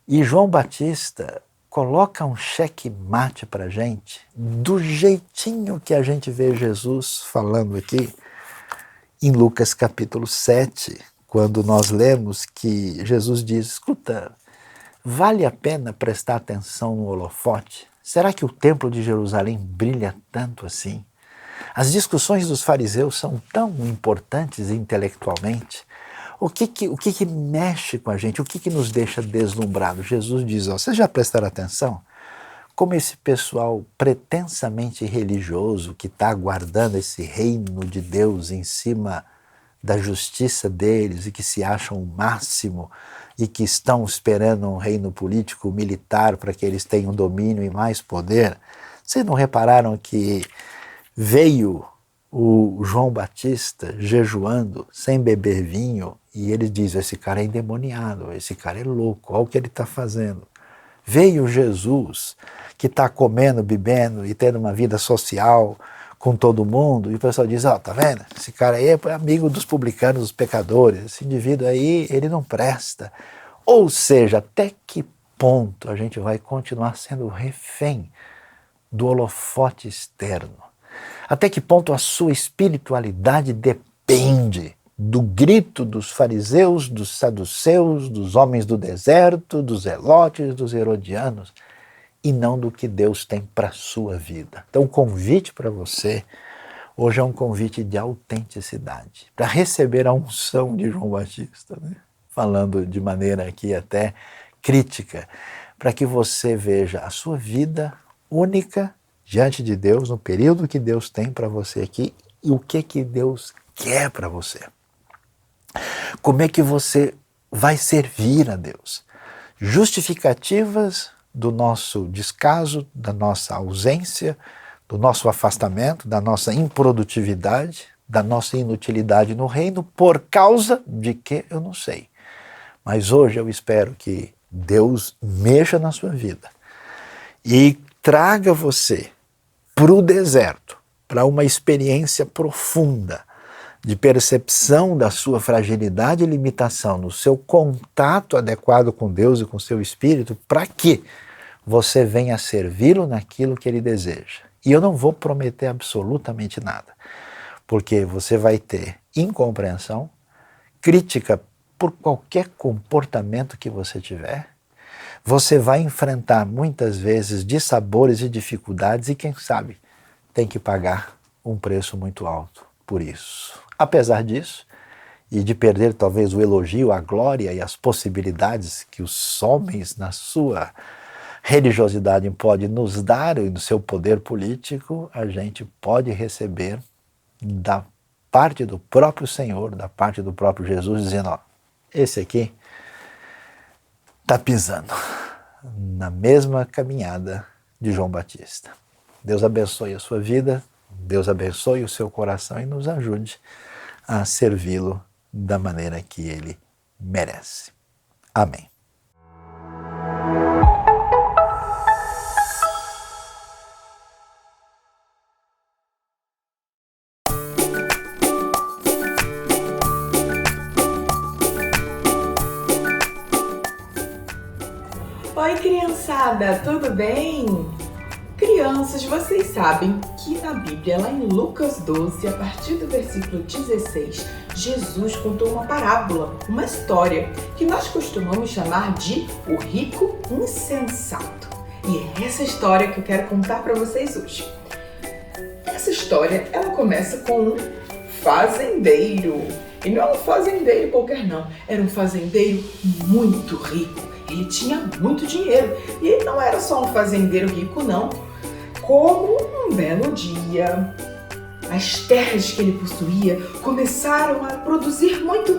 e João Batista coloca um cheque-mate para a gente, do jeitinho que a gente vê Jesus falando aqui em Lucas capítulo 7, quando nós lemos que Jesus diz, escuta, vale a pena prestar atenção no holofote? Será que o templo de Jerusalém brilha tanto assim? As discussões dos fariseus são tão importantes intelectualmente. O que mexe com a gente? O que nos deixa deslumbrados? Jesus diz, ó, vocês já prestaram atenção? Como esse pessoal pretensamente religioso que está aguardando esse reino de Deus em cima da justiça deles e que se acham o máximo e que estão esperando um reino político, militar para que eles tenham domínio e mais poder. Vocês não repararam que veio o João Batista jejuando, sem beber vinho, e ele diz, esse cara é endemoniado, esse cara é louco, olha o que ele está fazendo. Veio Jesus, que está comendo, bebendo e tendo uma vida social com todo mundo, e o pessoal diz, ó, tá vendo? Esse cara aí é amigo dos publicanos, dos pecadores, esse indivíduo aí, ele não presta. Ou seja, até que ponto a gente vai continuar sendo refém do holofote externo? Até que ponto a sua espiritualidade depende do grito dos fariseus, dos saduceus, dos homens do deserto, dos zelotes, dos herodianos, e não do que Deus tem para a sua vida? Então o convite para você hoje é um convite de autenticidade, para receber a unção de João Batista, né? Falando de maneira aqui até crítica, para que você veja a sua vida única diante de Deus, no período que Deus tem para você aqui, e o que Deus quer para você. Como é que você vai servir a Deus? Justificativas do nosso descaso, da nossa ausência, do nosso afastamento, da nossa improdutividade, da nossa inutilidade no reino, por causa de que eu não sei. Mas hoje eu espero que Deus mexa na sua vida e traga você para o deserto, para uma experiência profunda de percepção da sua fragilidade e limitação, no seu contato adequado com Deus e com seu Espírito, para que você venha servi-lo naquilo que Ele deseja. E eu não vou prometer absolutamente nada, porque você vai ter incompreensão, crítica por qualquer comportamento que você tiver, você vai enfrentar muitas vezes dissabores e dificuldades e quem sabe tem que pagar um preço muito alto por isso. Apesar disso, e de perder talvez o elogio, a glória e as possibilidades que os homens na sua religiosidade podem nos dar e no seu poder político, a gente pode receber da parte do próprio Senhor, da parte do próprio Jesus, dizendo, ó, esse aqui está pisando na mesma caminhada de João Batista. Deus abençoe a sua vida, Deus abençoe o seu coração e nos ajude a servi-lo da maneira que Ele merece. Amém. Oi, criançada, tudo bem? Crianças, vocês sabem que na Bíblia, lá em Lucas 12, a partir do versículo 16, Jesus contou uma parábola, uma história, que nós costumamos chamar de o rico insensato. E é essa história que eu quero contar para vocês hoje. Essa história, ela começa com um fazendeiro. E não é um fazendeiro qualquer não, era um fazendeiro muito rico. Ele tinha muito dinheiro. E ele não era só um fazendeiro rico não. Como um belo dia, as terras que ele possuía começaram a produzir muito,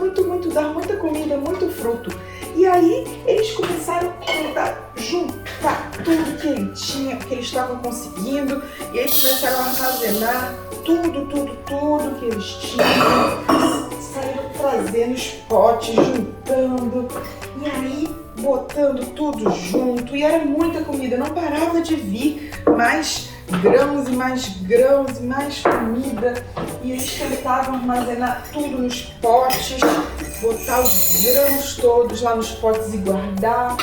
dar muita comida, muito fruto. E aí eles começaram a juntar tudo que ele tinha, que eles estavam conseguindo, e eles começaram a armazenar tudo que eles tinham, saíram trazendo os potes, juntando, e aí botando tudo junto, e era muita comida, não parava de vir mais grãos e mais grãos e mais comida, e eles tentavam armazenar tudo nos potes, botar os grãos todos lá nos potes e guardar,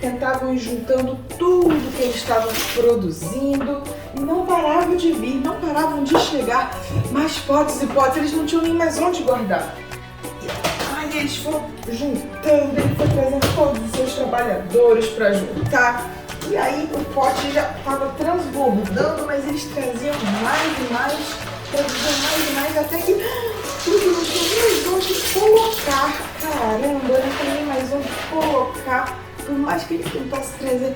tentavam ir juntando tudo que eles estavam produzindo, e não paravam de vir, não paravam de chegar mais potes e potes, eles não tinham nem mais onde guardar. Aí eles foram juntando, ele foi trazendo todos os seus trabalhadores para juntar. E aí o pote já estava transbordando, mas eles traziam mais e mais, até que tudo não tinha mais onde colocar. Caramba, não tinha nem mais onde colocar. Por mais que ele tentasse trazer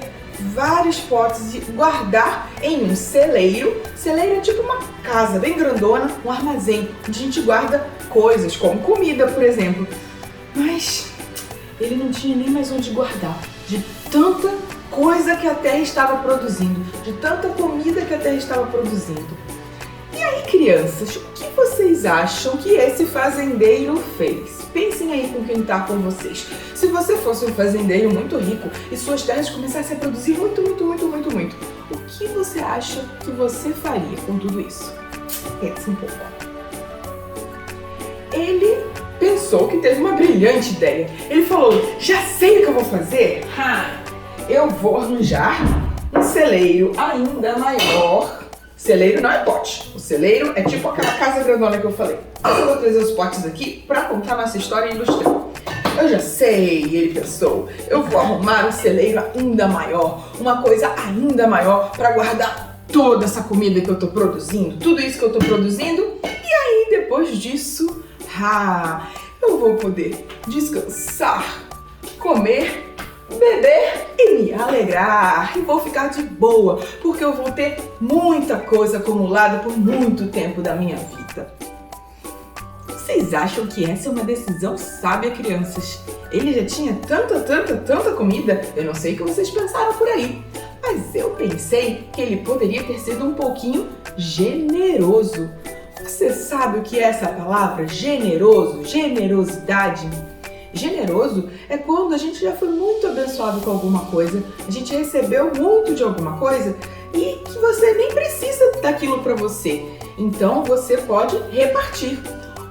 vários potes e guardar em um celeiro. Celeiro é tipo uma casa bem grandona, um armazém, onde a gente guarda coisas, como comida, por exemplo. Mas ele não tinha nem mais onde guardar, de tanta coisa que a terra estava produzindo, de tanta comida que a terra estava produzindo. E aí, crianças, o que vocês acham que esse fazendeiro fez? Pensem aí com quem está com vocês. Se você fosse um fazendeiro muito rico e suas terras começassem a produzir muito, o que você acha que você faria com tudo isso? Pensa um pouco. Ele pensou que teve uma brilhante ideia. Ele falou, já sei o que eu vou fazer? Eu vou arranjar um celeiro ainda maior. Celeiro não é pote. O celeiro é tipo aquela casa grandona que eu falei. Mas eu vou trazer os potes aqui para contar nossa história e ilustrar. Eu já sei, ele pensou. Eu vou arrumar um celeiro ainda maior. Uma coisa ainda maior para guardar toda essa comida que eu tô produzindo. Tudo isso que eu tô produzindo. E aí, depois disso, eu vou poder descansar, comer, beber e me alegrar, e vou ficar de boa, porque eu vou ter muita coisa acumulada por muito tempo da minha vida. Vocês acham que essa é uma decisão sábia, crianças? Ele já tinha tanta comida, eu não sei o que vocês pensaram por aí, mas eu pensei que ele poderia ter sido um pouquinho generoso. Você sabe o que é essa palavra? Generoso, generosidade? Generoso é quando a gente já foi muito abençoado com alguma coisa, a gente recebeu muito de alguma coisa e que você nem precisa daquilo para você. Então você pode repartir.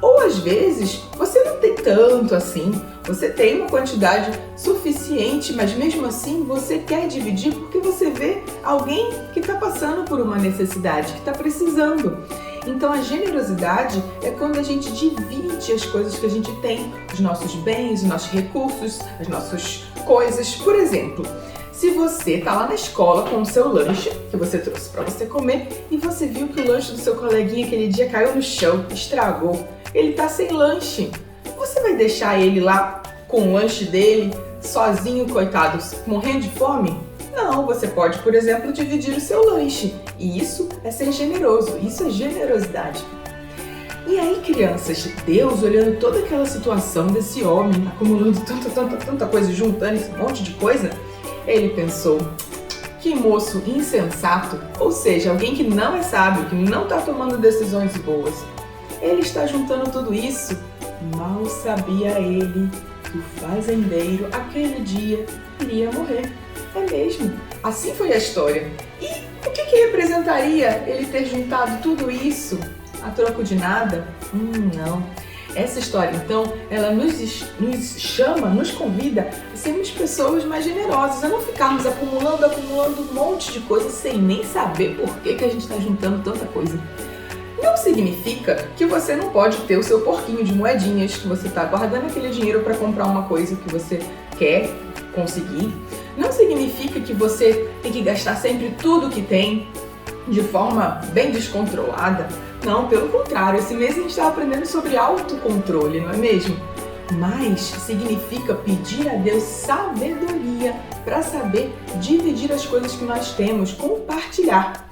Ou às vezes você não tem tanto assim, você tem uma quantidade suficiente, mas mesmo assim você quer dividir porque você vê alguém que está passando por uma necessidade, que está precisando. Então a generosidade é quando a gente divide as coisas que a gente tem, os nossos bens, os nossos recursos, as nossas coisas. Por exemplo, se você está lá na escola com o seu lanche, que você trouxe para você comer, e você viu que o lanche do seu coleguinha aquele dia caiu no chão, estragou, ele está sem lanche, você vai deixar ele lá com o lanche dele, sozinho, coitado, morrendo de fome? Não, você pode, por exemplo, dividir o seu lanche. E isso é ser generoso, isso é generosidade. E aí, crianças, Deus, olhando toda aquela situação desse homem, acumulando tanta coisa, juntando esse monte de coisa, ele pensou, que moço insensato, ou seja, alguém que não é sábio, que não está tomando decisões boas. Ele está juntando tudo isso. Mal sabia ele que o fazendeiro, aquele dia, iria morrer. É mesmo. Assim foi a história. E o que representaria ele ter juntado tudo isso a troco de nada? Não. Essa história, então, ela nos chama, nos convida a sermos pessoas mais generosas, a não ficarmos acumulando um monte de coisas sem nem saber por que a gente está juntando tanta coisa. Não significa que você não pode ter o seu porquinho de moedinhas, que você está guardando aquele dinheiro para comprar uma coisa que você quer conseguir. Não significa que você tem que gastar sempre tudo que tem de forma bem descontrolada. Não, pelo contrário, esse mês a gente está aprendendo sobre autocontrole, não é mesmo? Mas significa pedir a Deus sabedoria para saber dividir as coisas que nós temos, compartilhar.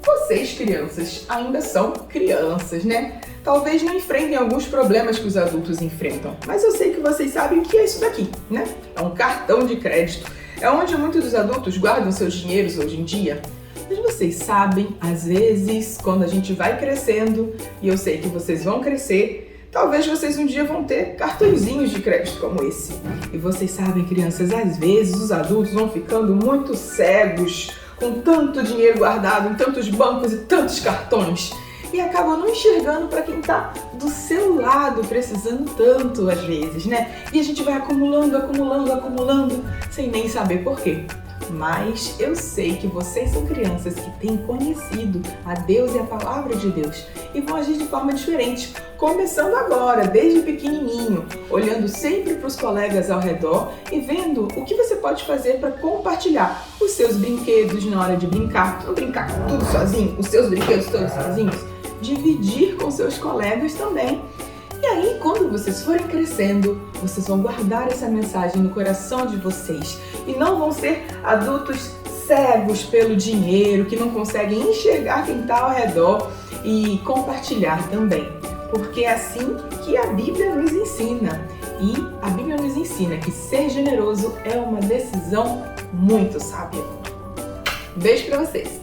Vocês, crianças, ainda são crianças, né? Talvez não enfrentem alguns problemas que os adultos enfrentam, mas eu sei que vocês sabem o que é isso daqui, né? É um cartão de crédito. É onde muitos dos adultos guardam seus dinheiros hoje em dia. Mas vocês sabem, às vezes, quando a gente vai crescendo, e eu sei que vocês vão crescer, talvez vocês um dia vão ter cartõezinhos de crédito como esse. E vocês sabem, crianças, às vezes os adultos vão ficando muito cegos, com tanto dinheiro guardado em tantos bancos e tantos cartões, e acabam não enxergando para quem está do seu lado, precisando tanto às vezes, né? E a gente vai acumulando, sem nem saber por quê. Mas eu sei que vocês são crianças que têm conhecido a Deus e a palavra de Deus e vão agir de forma diferente, começando agora, desde pequenininho, olhando sempre para os colegas ao redor e vendo o que você pode fazer para compartilhar os seus brinquedos na hora de brincar. Não brincar tudo sozinho, os seus brinquedos todos sozinhos. Dividir com seus colegas também. E aí, quando vocês forem crescendo, vocês vão guardar essa mensagem no coração de vocês e não vão ser adultos cegos pelo dinheiro, que não conseguem enxergar quem está ao redor e compartilhar também. Porque é assim que a Bíblia nos ensina. E a Bíblia nos ensina que ser generoso é uma decisão muito sábia. Beijo pra vocês!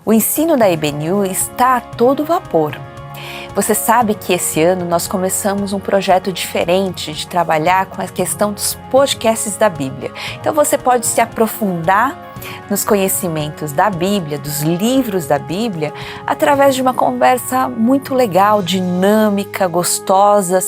O ensino da IBNU está a todo vapor. Você sabe que esse ano nós começamos um projeto diferente de trabalhar com a questão dos podcasts da Bíblia. Então você pode se aprofundar nos conhecimentos da Bíblia, dos livros da Bíblia, através de uma conversa muito legal, dinâmica, gostosa,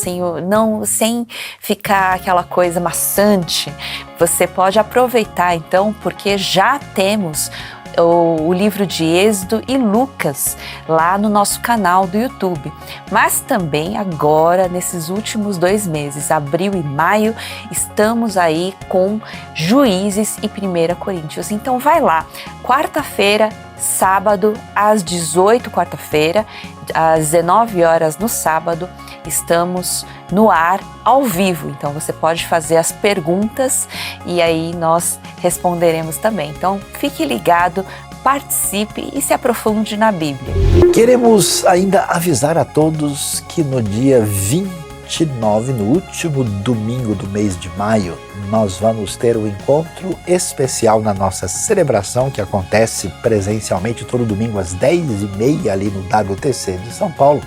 sem ficar aquela coisa maçante. Você pode aproveitar então, porque já temos o livro de Êxodo e Lucas lá no nosso canal do YouTube. Mas também agora, nesses últimos 2 meses, abril e maio, estamos aí com Juízes e 1 Coríntios. Então vai lá, quarta-feira, sábado, às 18, quarta-feira, às 19 horas no sábado, estamos no ar ao vivo. Então você pode fazer as perguntas e aí nós responderemos também. Então fique ligado, participe e se aprofunde na Bíblia. Queremos ainda avisar a todos que no dia 29, no último domingo do mês de maio, nós vamos ter um encontro especial na nossa celebração, que acontece presencialmente todo domingo às 10h30 ali no WTC de São Paulo.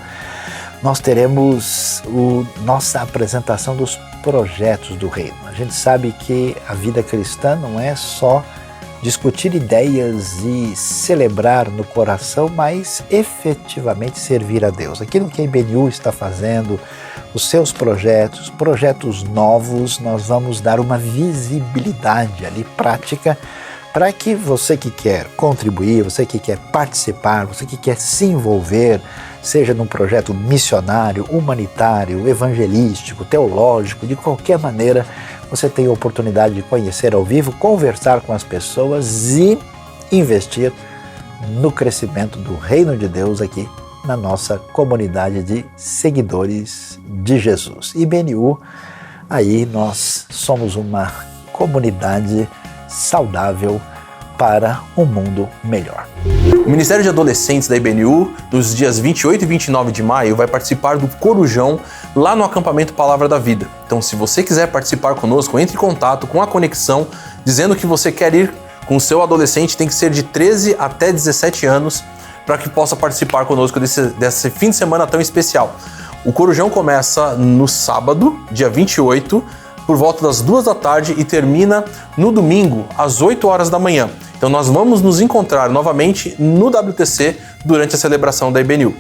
Nós teremos nossa apresentação dos projetos do reino. A gente sabe que a vida cristã não é só discutir ideias e celebrar no coração, mas efetivamente servir a Deus. Aquilo que a IBNU está fazendo, os seus projetos novos, nós vamos dar uma visibilidade ali prática para que você que quer contribuir, você que quer participar, você que quer se envolver, seja num projeto missionário, humanitário, evangelístico, teológico, de qualquer maneira, você tem a oportunidade de conhecer ao vivo, conversar com as pessoas e investir no crescimento do reino de Deus aqui na nossa comunidade de seguidores de Jesus. IBNU, aí nós somos uma comunidade saudável para um mundo melhor. O Ministério de Adolescentes da IBNU, nos dias 28 e 29 de maio, vai participar do Corujão lá no acampamento Palavra da Vida. Então, se você quiser participar conosco, entre em contato com a Conexão, dizendo que você quer ir com o seu adolescente tem que ser de 13 até 17 anos para que possa participar conosco desse fim de semana tão especial. O Corujão começa no sábado, dia 28, por volta das 2 da tarde e termina no domingo, às 8 horas da manhã. Então nós vamos nos encontrar novamente no WTC durante a celebração da IBNU.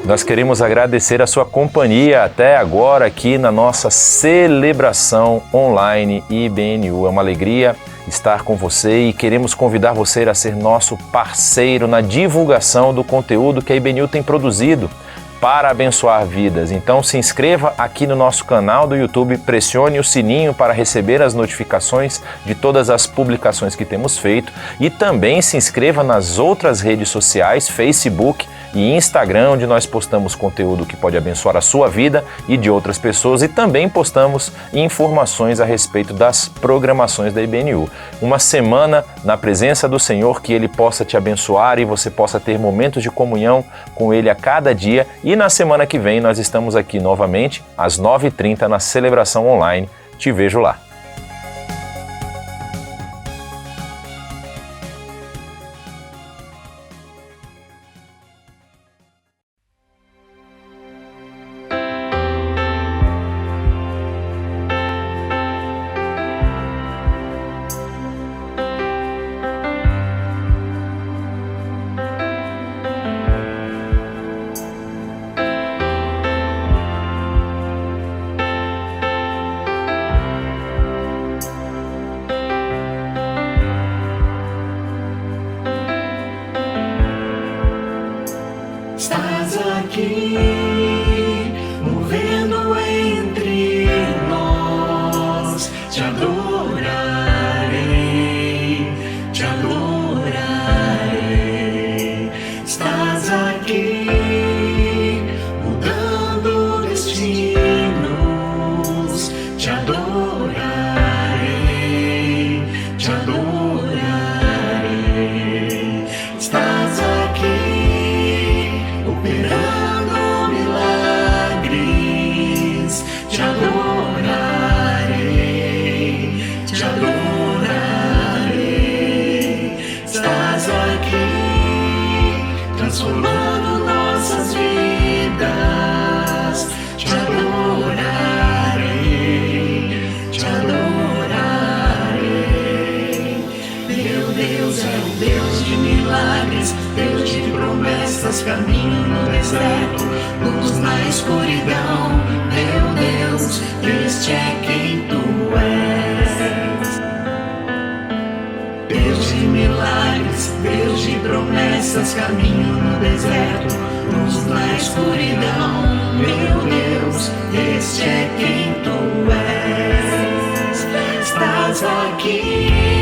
Nós queremos agradecer a sua companhia até agora aqui na nossa celebração online IBNU. É uma alegria estar com você e queremos convidar você a ser nosso parceiro na divulgação do conteúdo que a IBNU tem produzido para abençoar vidas. Então se inscreva aqui no nosso canal do YouTube, pressione o sininho para receber as notificações de todas as publicações que temos feito e também se inscreva nas outras redes sociais, Facebook e Instagram, onde nós postamos conteúdo que pode abençoar a sua vida e de outras pessoas e também postamos informações a respeito das programações da IBNU. Uma semana na presença do Senhor, que Ele possa te abençoar e você possa ter momentos de comunhão com Ele a cada dia. E na semana que vem nós estamos aqui novamente às 9h30 na celebração online. Te vejo lá. Estás aqui, movendo entre nós. Te adorarei, te adorarei. Estás aqui, mudando destinos. Te adorarei, te adorarei. Estás aqui, operando milagres, te adorarei, te adorarei. Estás aqui, transformando nossas vidas, te adorarei, te adorarei. Meu Deus é o Deus de milagres, Deus de promessas, caminho no deserto, luz na escuridão. Meu Deus, este é quem tu és. Deus de milagres, Deus de promessas, caminho no deserto, luz na escuridão. Meu Deus, este é quem tu és. Estás aqui,